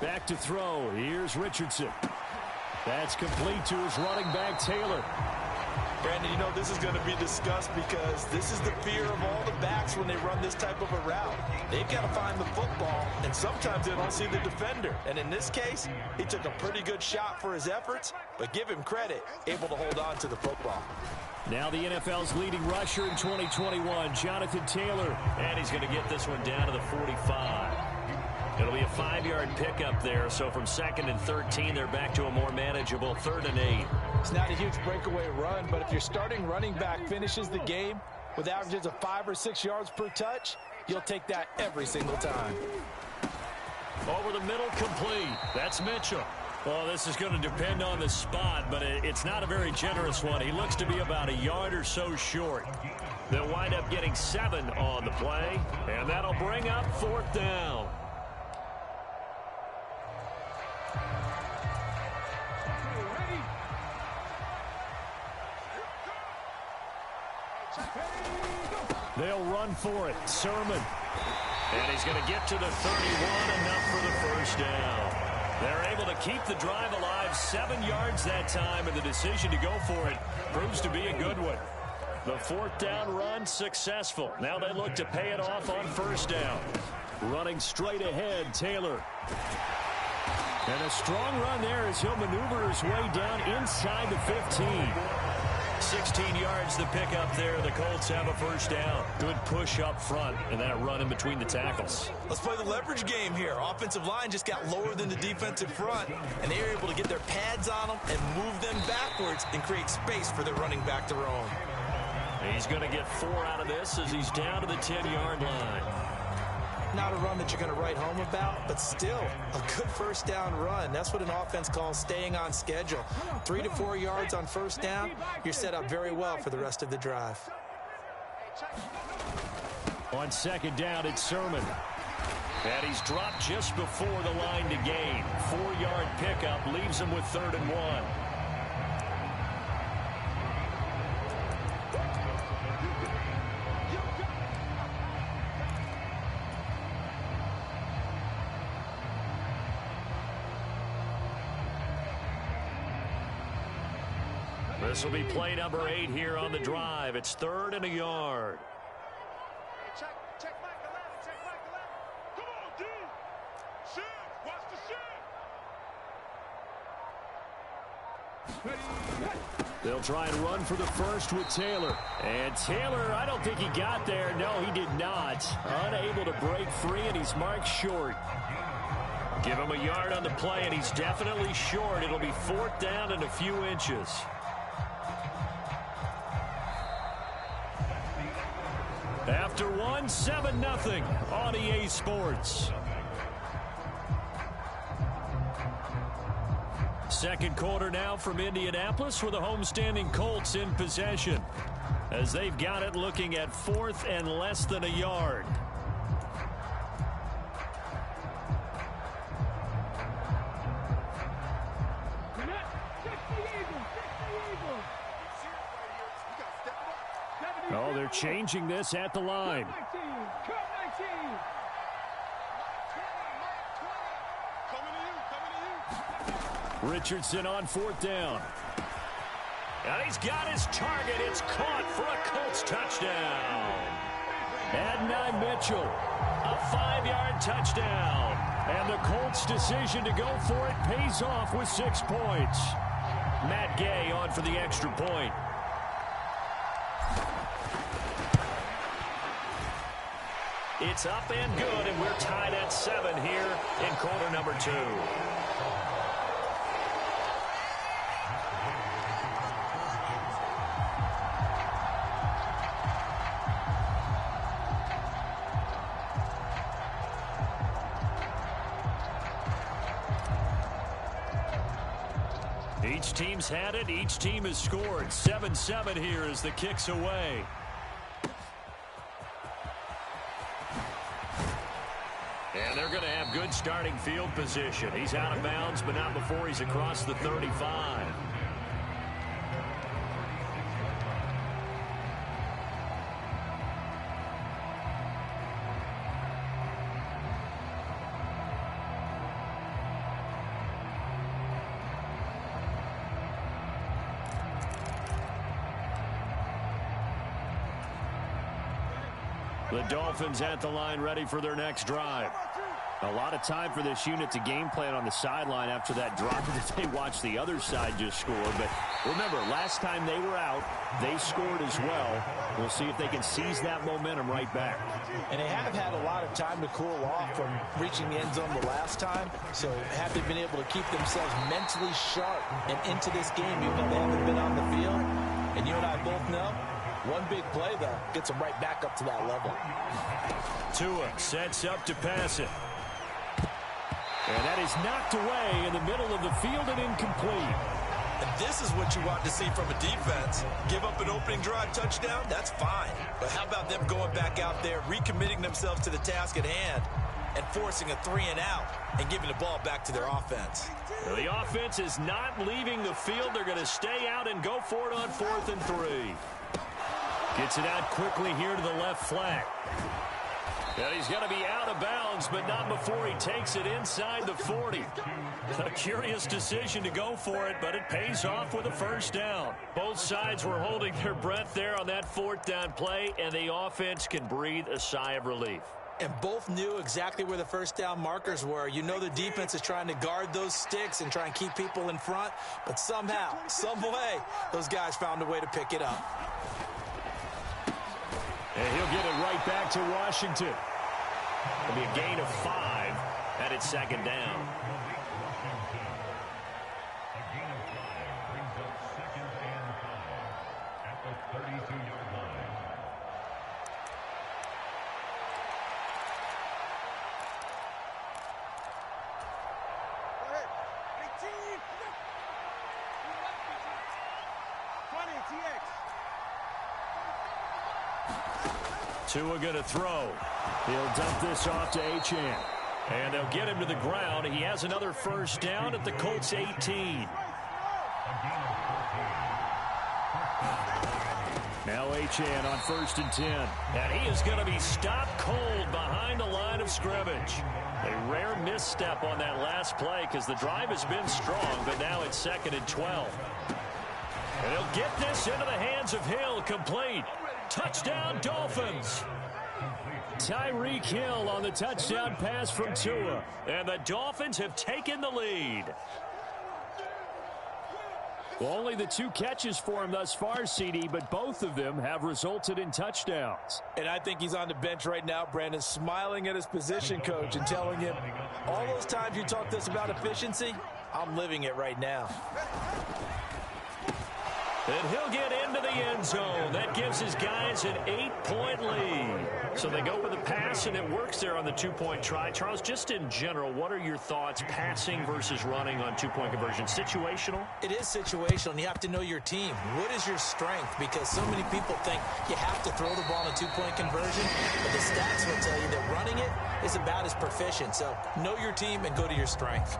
Speaker 2: Back to throw. Here's Richardson. That's complete to his running back, Taylor.
Speaker 3: Brandon, you know this is going to be discussed because this is the fear of all the backs when they run this type of a route. They've got to find the football, and sometimes they don't see the defender. And in this case, he took a pretty good shot for his efforts, but give him credit, able to hold on to the football.
Speaker 2: Now the NFL's leading rusher in 2021, Jonathan Taylor. And he's going to get this one down to the 45. It'll be a 5-yard pickup there, so from 2nd and 13, they're back to a more manageable 3rd and 8.
Speaker 4: It's not a huge breakaway run, but if your starting running back finishes the game with averages of 5 or 6 yards per touch, you'll take that every single time.
Speaker 2: Over the middle, complete. That's Mitchell. Well, this is going to depend on the spot, but it's not a very generous one. He looks to be about a yard or so short. They'll wind up getting 7 on the play, and that'll bring up 4th down. They'll run for it. Sermon. And he's going to get to the 31, enough for the first down.
Speaker 10: They're able to keep the drive alive, 7 yards that time, and the decision to go for it proves to be a good one. The fourth down run successful. Now they look to pay it off on first down. Running straight ahead, Taylor. And a strong run there as he'll maneuver his way down inside the 15. 16 yards the pick up there. The Colts have a first down. Good push up front and that run in between the tackles.
Speaker 3: Let's play the leverage game here. Offensive line just got lower than the defensive front, and they were able to get their pads on them and move them backwards and create space for their running back to roam.
Speaker 10: He's going to get 4 out of this as he's down to the 10-yard line.
Speaker 3: Not a run that you're going to write home about, but still a good first down run. That's what an offense calls staying on schedule. 3 to 4 yards on first down, you're set up very well for the rest of the drive.
Speaker 2: On second down, it's Sermon. And he's dropped just before the line to gain. 4-yard pickup leaves him with 3rd and 1. This will be play number 8 here on the drive. It's 3rd and a yard.
Speaker 5: Check back the ladder, check back the ladder. Come on, D. Shit, watch the shit.
Speaker 2: They'll try and run for the first with Taylor. And Taylor, I don't think he got there. No, he did not. Unable to break free, and he's marked short. Give him a yard on the play, and he's definitely short. It'll be 4th down and a few inches. After 1, 7-0 on EA Sports. Second quarter now from Indianapolis with the homestanding Colts in possession as they've got it looking at 4th and less than a yard. Oh, they're changing this at the line. Richardson on 4th down. And he's got his target. It's caught for a Colts touchdown. Adonai Mitchell, a 5-yard touchdown. And the Colts' decision to go for it pays off with 6 points. Matt Gay on for the extra point. It's up and good, and we're tied at 7 here in quarter number 2. Each team's had it. Each team has scored. 7-7 here as the kick's away. And they're going to have good starting field position. He's out of bounds, but not before he's across the 35. The Dolphins at the line ready for their next drive. A lot of time for this unit to game plan on the sideline after that drop that they watched the other side just score. But remember, last time they were out, they scored as well. We'll see if they can seize that momentum right back.
Speaker 3: And they have had a lot of time to cool off from reaching the end zone the last time. So have they been able to keep themselves mentally sharp and into this game even though they haven't been on the field? And you and I both know, one big play, though, gets them right back up to that level.
Speaker 2: Tua sets up to pass it. And that is knocked away in the middle of the field and incomplete.
Speaker 3: And this is what you want to see from a defense. Give up an opening drive touchdown, that's fine. But how about them going back out there, recommitting themselves to the task at hand, and forcing a 3-and-out and giving the ball back to their offense?
Speaker 2: Well, the offense is not leaving the field. They're going to stay out and go for it on 4th and 3. Gets it out quickly here to the left flank. And he's going to be out of bounds, but not before he takes it inside the 40. A curious decision to go for it, but it pays off with a first down. Both sides were holding their breath there on that fourth down play, and the offense can breathe a sigh of relief.
Speaker 3: And both knew exactly where the first down markers were. You know the defense is trying to guard those sticks and try and keep people in front, but somehow, some way, those guys found a way to pick it up.
Speaker 2: And he'll get it right back to Washington. It'll be a gain of 5, and it's second down.
Speaker 13: A gain of 5 brings up second and 5 at the 32-yard line.
Speaker 5: Go ahead. 18. 20, TX.
Speaker 2: Tua going to throw. He'll dump this off to Achane. And they'll get him to the ground. He has another first down at the Colts 18. Now Achane on 1st and 10. And he is going to be stopped cold behind the line of scrimmage. A rare misstep on that last play because the drive has been strong, but now it's 2nd and 12. And he'll get this into the hands of Hill, complete. Touchdown, Dolphins. Tyreek Hill on the touchdown pass from Tua. And the Dolphins have taken the lead. Well, only the 2 catches for him thus far, CD, but both of them have resulted in touchdowns.
Speaker 3: And I think he's on the bench right now, Brandon, smiling at his position coach and telling him, all those times you talked to us about efficiency, I'm living it right now.
Speaker 2: And he'll get into the end zone. That gives his guys an 8-point lead. So they go with a pass, and it works there on the 2-point try. Charles, just in general, what are your thoughts passing versus running on 2-point conversion? Situational?
Speaker 3: It is situational, and you have to know your team. What is your strength? Because so many people think you have to throw the ball in a 2-point conversion, but the stats will tell you that running it is about as proficient. So know your team and go to your strength.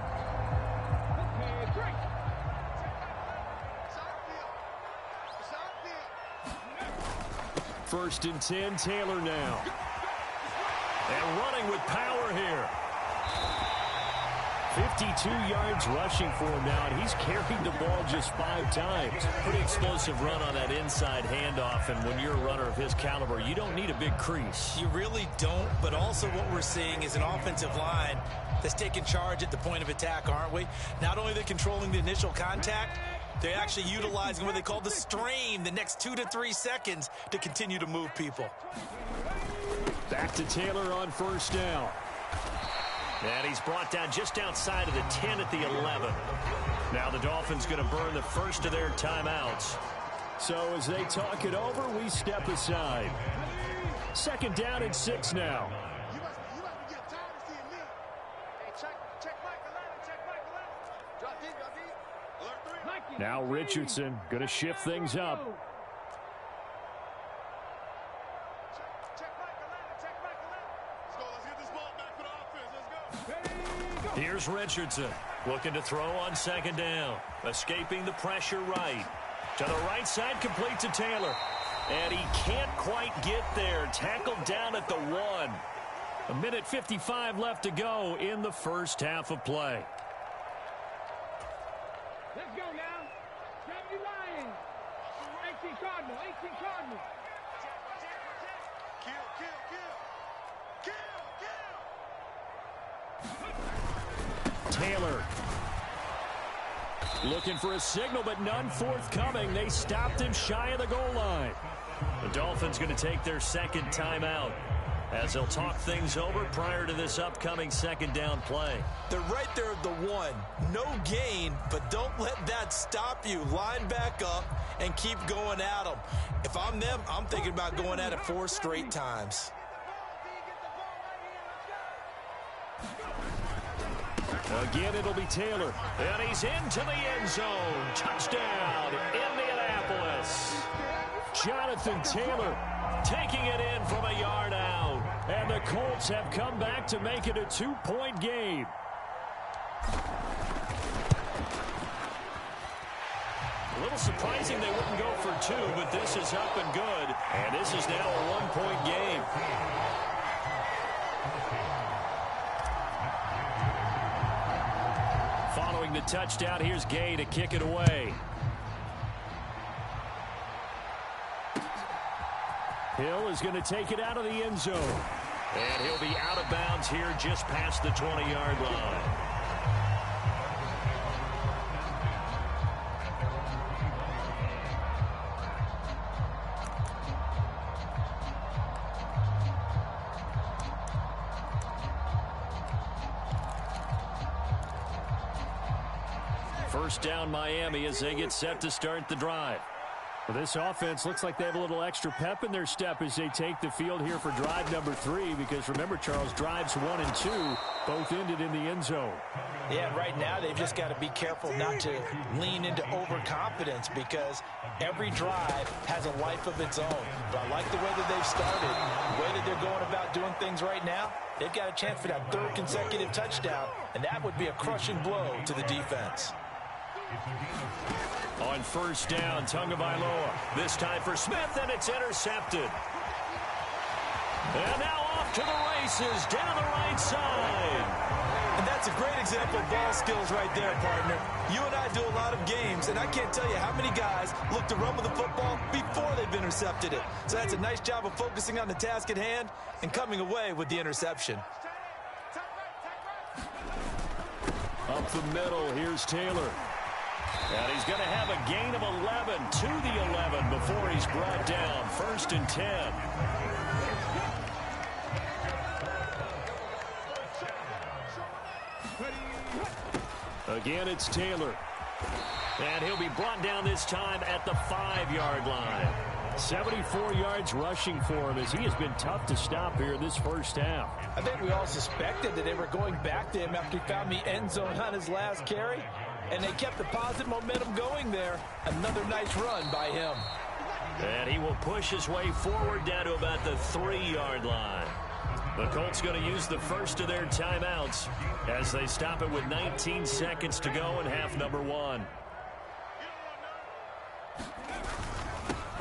Speaker 2: 1st and 10, Taylor now. And running with power here. 52 yards rushing for him now, and he's carried the ball just 5 times. Pretty explosive run on that inside handoff, and when you're a runner of his caliber, you don't need a big crease.
Speaker 3: You really don't, but also what we're seeing is an offensive line that's taking charge at the point of attack, aren't we? Not only are they controlling the initial contact, they're actually utilizing what they call the strain, the next 2 to 3 seconds to continue to move people.
Speaker 2: Back to Taylor on 1st down. And he's brought down just outside of the 10 at the 11. Now the Dolphins going to burn the first of their timeouts. So as they talk it over, we step aside. 2nd down and 6 now.
Speaker 5: You must be getting tired of seeing me. Hey, check Mike 11, check Mike 11. Drop deep, alert 3.
Speaker 2: Now Richardson going to shift things up.
Speaker 5: Check Mike 11, check Mike 11. Let's go, let's get this ball back for the offense. Let's go.
Speaker 2: Here's Richardson looking to throw on 2nd down. Escaping the pressure right. To the right side, complete to Taylor. And he can't quite get there. Tackled down at the 1. 1:55 left to go in the first half of play.
Speaker 5: Let's go now. Grab your lion. 18 Cardinal, 18 Cardinal. Kill.
Speaker 2: Taylor looking for a signal, but none forthcoming. They stopped him shy of the goal line. The Dolphins going to take their 2nd timeout as they'll talk things over prior to this upcoming 2nd down play.
Speaker 3: They're right there at the 1. No gain, but don't let that stop you. Line back up and keep going at them. If I'm them, I'm thinking about going at it 4 straight times.
Speaker 2: Again, it'll be Taylor. And he's into the end zone. Touchdown, Indianapolis. Jonathan Taylor taking it in from a yard out. And the Colts have come back to make it a 2-point game. A little surprising they wouldn't go for 2, but this is up and good. And this is now a 1-point game. Following the touchdown, here's Gay to kick it away. Hill is going to take it out of the end zone. And he'll be out of bounds here just past the 20-yard line. First down Miami as they get set to start the drive. Well, this offense looks like they have a little extra pep in their step as they take the field here for drive number 3, because remember, Charles, drives 1 and 2 both ended in the end zone.
Speaker 3: Yeah, right now they've just got to be careful not to lean into overconfidence, because every drive has a life of its own. But I like the way that they've started, the way that they're going about doing things right now. They've got a chance for that 3rd consecutive touchdown, and that would be a crushing blow to the defense.
Speaker 2: On first down, Tagovailoa. This time for Smith, and it's intercepted. And now off to the races down the right side.
Speaker 3: And that's a great example of ball skills right there, partner. You and I do a lot of games, and I can't tell you how many guys look to run with the football before they've intercepted it. So that's a nice job of focusing on the task at hand and coming away with the interception.
Speaker 2: Up the middle, here's Taylor. And he's going to have a gain of 11 to the 11 before he's brought down. 1st and 10. Again, it's Taylor. And he'll be brought down this time at the 5-yard line. 74 yards rushing for him as he has been tough to stop here in this first half.
Speaker 4: I think we all suspected that they were going back to him after he found the end zone on his last carry. And they kept the positive momentum going there. Another nice run by him.
Speaker 2: And he will push his way forward down to about the 3-yard line. The Colts going to use the first of their timeouts as they stop it with 19 seconds to go in half number 1.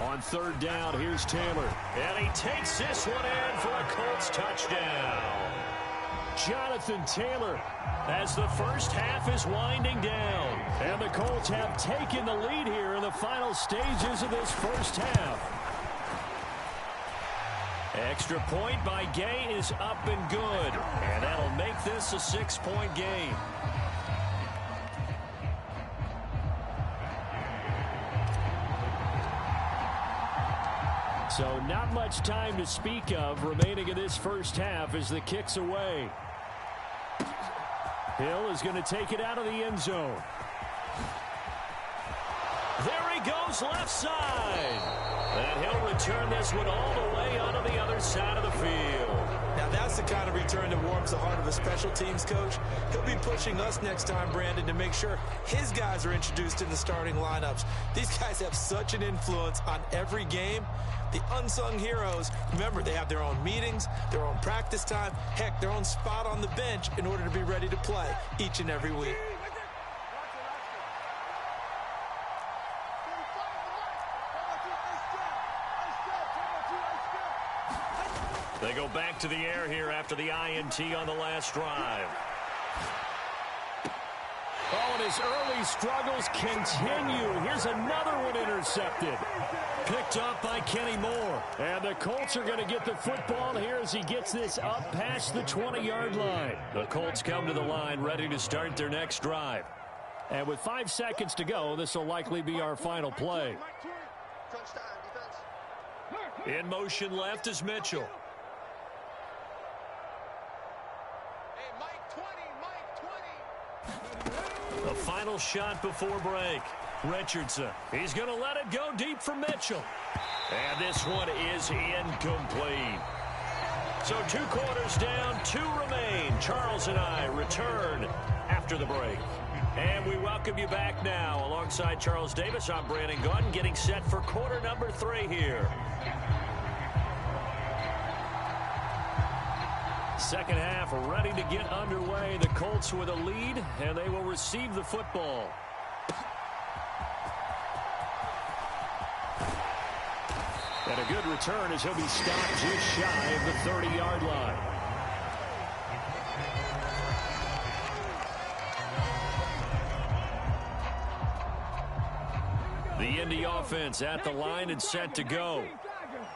Speaker 2: On 3rd down, here's Taylor. And he takes this one in for a Colts touchdown. Jonathan Taylor, as the first half is winding down. And the Colts have taken the lead here in the final stages of this first half. Extra point by Gay is up and good. And that'll make this a 6-point game. So not much time to speak of remaining in this first half as the kick's away. Hill is going to take it out of the end zone. There he goes left side. And he'll return this one all the way onto the other side of the field.
Speaker 3: Now that's the kind of return that warms the heart of a special teams coach. He'll be pushing us next time, Brandon, to make sure his guys are introduced in the starting lineups. These guys have such an influence on every game. The unsung heroes, remember, they have their own meetings, their own practice time, heck, their own spot on the bench in order to be ready to play each and every week.
Speaker 2: They go back to the air here after the INT on the last drive. Oh, and his early struggles continue. Here's another one intercepted. Picked up by Kenny Moore. And the Colts are going to get the football here as he gets this up past the 20-yard line. The Colts come to the line ready to start their next drive. And with 5 seconds to go, this will likely be our final play. In motion left is Mitchell. The final shot before break. Richardson. He's going to let it go deep for Mitchell. And this one is incomplete. So 2 quarters down, 2 remain. Charles and I return after the break. And we welcome you back now. Alongside Charles Davis, I'm Brandon Gaudin, getting set for quarter number 3 here. Second half ready to get underway. The Colts with a lead, and they will receive the football. And a good return as he'll be stopped just shy of the 30-yard line. The Indy offense at the line and set to go.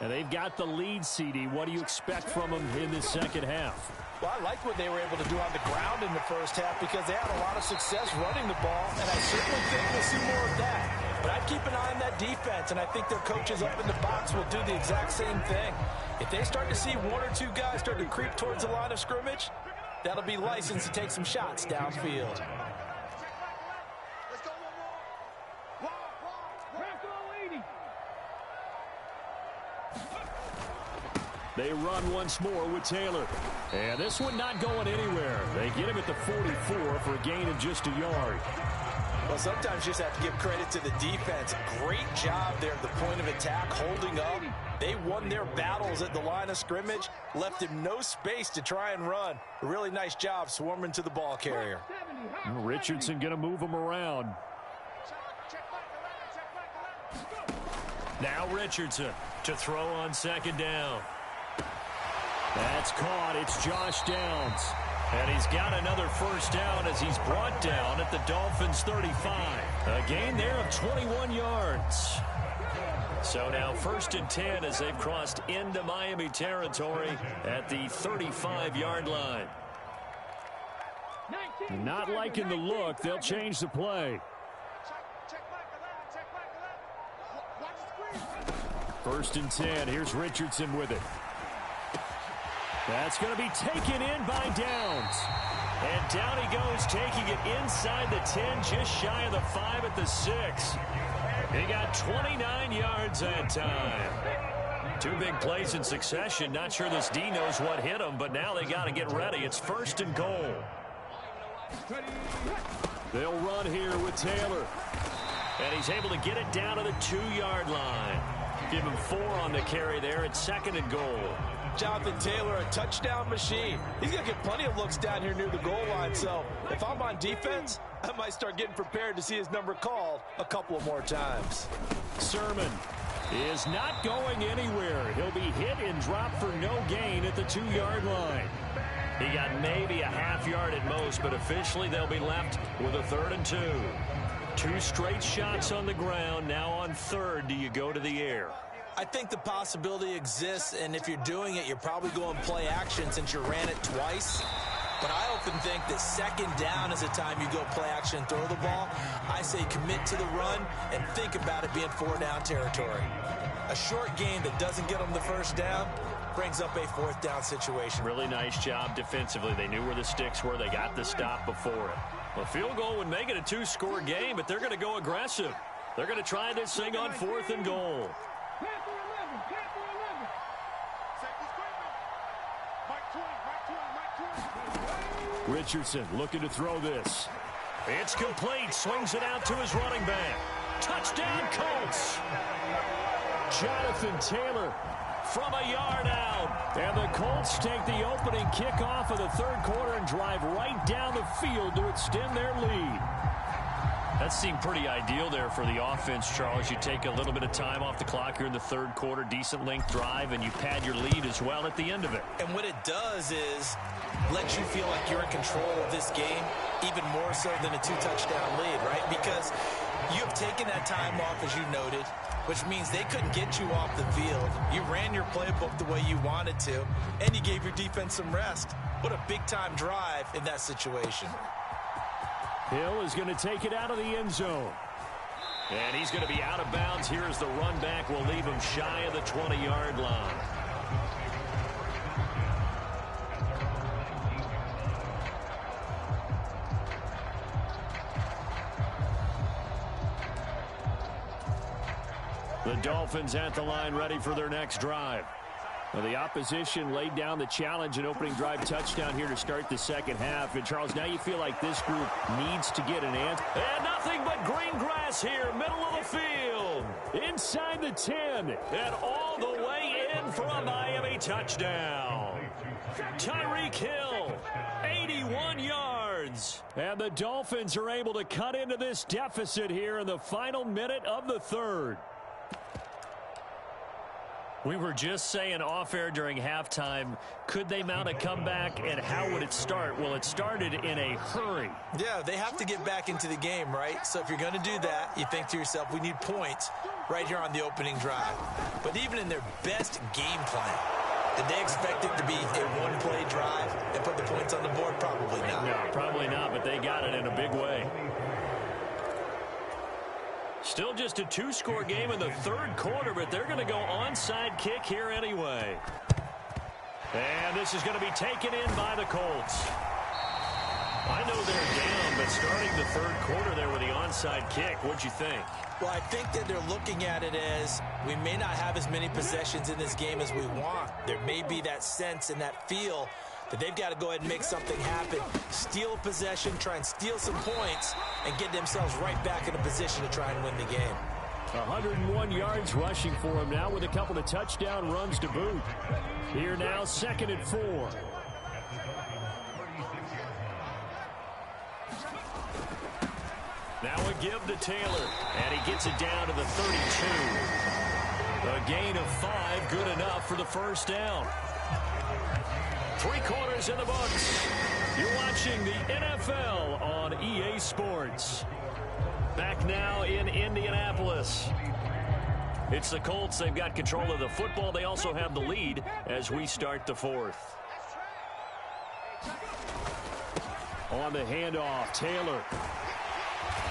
Speaker 2: And they've got the lead, CD. What do you expect from them in this second half?
Speaker 3: Well, I liked what they were able to do on the ground in the first half because they had a lot of success running the ball, and I certainly think we'll see more of that. But I'd keep an eye on that defense, and I think their coaches up in the box will do the exact same thing. If they start to see one or two guys start to creep towards the line of scrimmage, that'll be licensed to take some shots downfield.
Speaker 2: They run once more with Taylor. And this one not going anywhere. They get him at the 44 for a gain of just a yard.
Speaker 3: Well, sometimes you just have to give credit to the defense. Great job there at the point of attack, holding up. They won their battles at the line of scrimmage, left him no space to try and run. A really nice job swarming to the ball carrier.
Speaker 2: Richardson going to move him around. Now Richardson to throw on second down. That's caught. It's Josh Downs. And he's got another first down as he's brought down at the Dolphins' 35. A gain there of 21 yards. So now 1st and 10 as they've crossed into Miami territory at the 35-yard line. Not liking the look. They'll change the play. 1st and 10. Here's Richardson with it. That's going to be taken in by Downs. And down he goes, taking it inside the 10, just shy of the 5 at the 6. He got 29 yards that time. 2 big plays in succession. Not sure this D knows what hit him, but now they got to get ready. It's 1st and goal. They'll run here with Taylor. And he's able to get it down to the 2-yard line. Give him 4 on the carry there at 2nd and goal.
Speaker 3: Jonathan Taylor, a touchdown machine. He's going to get plenty of looks down here near the goal line. So if I'm on defense, I might start getting prepared to see his number called a couple of more times.
Speaker 2: Sermon is not going anywhere. He'll be hit and dropped for no gain at the 2-yard line. He got maybe a half yard at most, but officially they'll be left with a 3rd and 2. 2 straight shots on the ground. Now on 3rd, do you go to the air?
Speaker 3: I think the possibility exists, and if you're doing it, you're probably going play action since you ran it twice. But I often think that 2nd down is the time you go play action and throw the ball. I say commit to the run and think about it being 4-down territory. A short gain that doesn't get them the 1st down brings up a 4th down situation.
Speaker 2: Really nice job defensively. They knew where the sticks were. They got the stop before it. A field goal would make it a 2-score game, but they're going to go aggressive. They're going to try this thing on 4th and goal. Richardson looking to throw this. It's complete. Swings it out to his running back. Touchdown, Colts. Jonathan Taylor from a yard out. And the Colts take the opening kickoff of the 3rd quarter and drive right down the field to extend their lead. That seemed pretty ideal there for the offense, Charles. You take a little bit of time off the clock here in the 3rd quarter, decent length drive, and you pad your lead as well at the end of it.
Speaker 3: And what it does is let you feel like you're in control of this game, even more so than a 2-touchdown lead, right? Because you have taken that time off, as you noted, which means they couldn't get you off the field. You ran your playbook the way you wanted to, and you gave your defense some rest. What a big-time drive in that situation.
Speaker 2: Hill is going to take it out of the end zone. And he's going to be out of bounds here as the run back will leave him shy of the 20-yard line. The Dolphins at the line ready for their next drive. Well, the opposition laid down the challenge and opening drive touchdown here to start the 2nd half. And, Charles, now you feel like this group needs to get an answer. And nothing but green grass here, middle of the field. Inside the 10 and all the way in for a Miami touchdown. Tyreek Hill, 81 yards. And the Dolphins are able to cut into this deficit here in the final minute of the 3rd. We were just saying off-air during halftime, could they mount a comeback, and how would it start? Well, it started in a hurry.
Speaker 3: Yeah, they have to get back into the game, right? So if you're going to do that, you think to yourself, we need points right here on the opening drive. But even in their best game plan, did they expect it to be a one-play drive and put the points on the board? Probably not.
Speaker 2: No, probably not, but they got it in a big way. Still just a two-score game in the third quarter, but they're going to go onside kick here anyway. And this is going to be taken in by the Colts. I know they're down, but starting the third quarter there with the onside kick, what'd you think?
Speaker 3: Well, I think that they're looking at it as we may not have as many possessions in this game as we want. There may be that sense and that feel that they've got to go ahead and make something happen, steal a possession, try and steal some points, and get themselves right back in a position to try and win the game.
Speaker 2: 101 yards rushing for him now with a couple of touchdown runs to boot. Here now, 2nd and 4. Now a give to Taylor, and he gets it down to the 32. A gain of 5, good enough for the first down. 3 quarters in the books. You're watching the NFL on EA Sports. Back now in Indianapolis. It's the Colts. They've got control of the football. They also have the lead as we start the fourth. On the handoff, Taylor.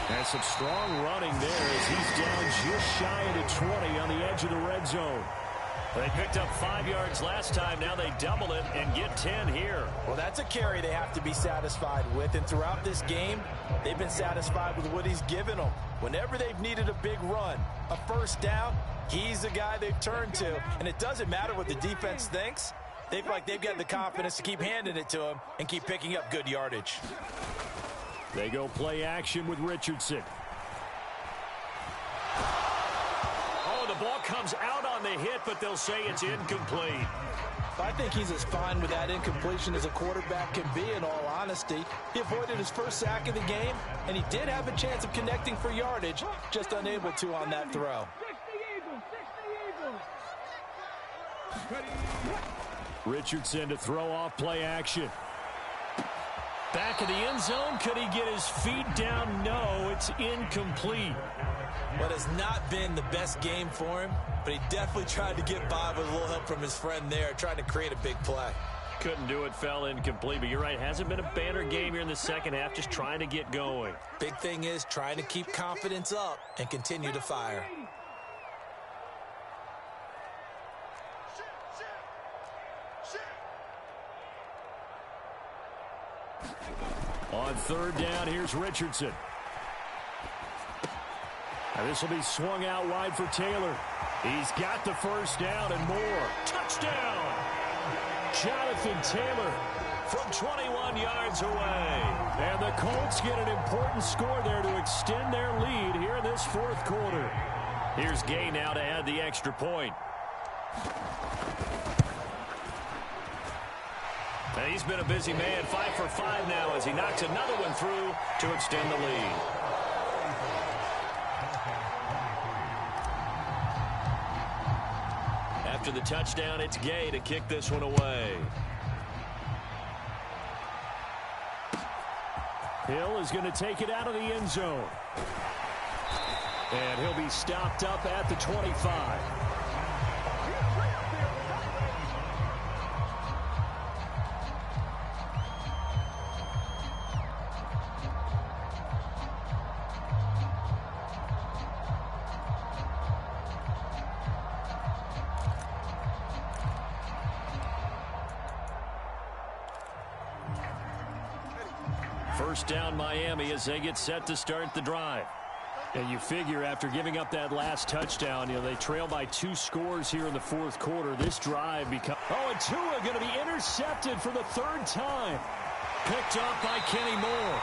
Speaker 2: And some strong running there as he's down just shy of the 20 on the edge of the red zone. They picked up 5 yards last time. Now they double it and get 10 here.
Speaker 3: Well, that's a carry they have to be satisfied with. And throughout this game, they've been satisfied with what he's given them. Whenever they've needed a big run, a first down, he's the guy they've turned to. And it doesn't matter what the defense thinks. They feel like they've got the confidence to keep handing it to him and keep picking up good yardage.
Speaker 2: They go play action with Richardson. The ball comes out on the hit, but they'll say it's incomplete.
Speaker 3: I think he's as fine with that incompletion as a quarterback can be, in all honesty. He avoided his first sack of the game, and he did have a chance of connecting for yardage, just unable to on that throw.
Speaker 2: Richardson to throw off play action. Back of the end zone. Could he get his feet down? No, it's incomplete.
Speaker 3: What has not been the best game for him, but he definitely tried to get by with a little help from his friend there, trying to create a big play.
Speaker 2: Couldn't do it, fell incomplete, but you're right, hasn't been a banner game here in the second half, just trying to get going.
Speaker 3: Big thing is trying to keep confidence up and continue to fire.
Speaker 2: On third down, here's Richardson. And this will be swung out wide for Taylor. He's got the first down and more. Touchdown! Jonathan Taylor from 21 yards away. And the Colts get an important score there to extend their lead here in this fourth quarter. Here's Gay now to add the extra point. And he's been a busy man, 5 for 5 now as he knocks another one through to extend the lead. After the touchdown, it's Gay to kick this one away. Hill is going to take it out of the end zone. And he'll be stopped up at the 25. First down Miami as they get set to start the drive. And you figure after giving up that last touchdown, they trail by 2 scores here in the fourth quarter. This drive becomes... Oh, and Tua going to be intercepted for the third time. Picked up by Kenny Moore.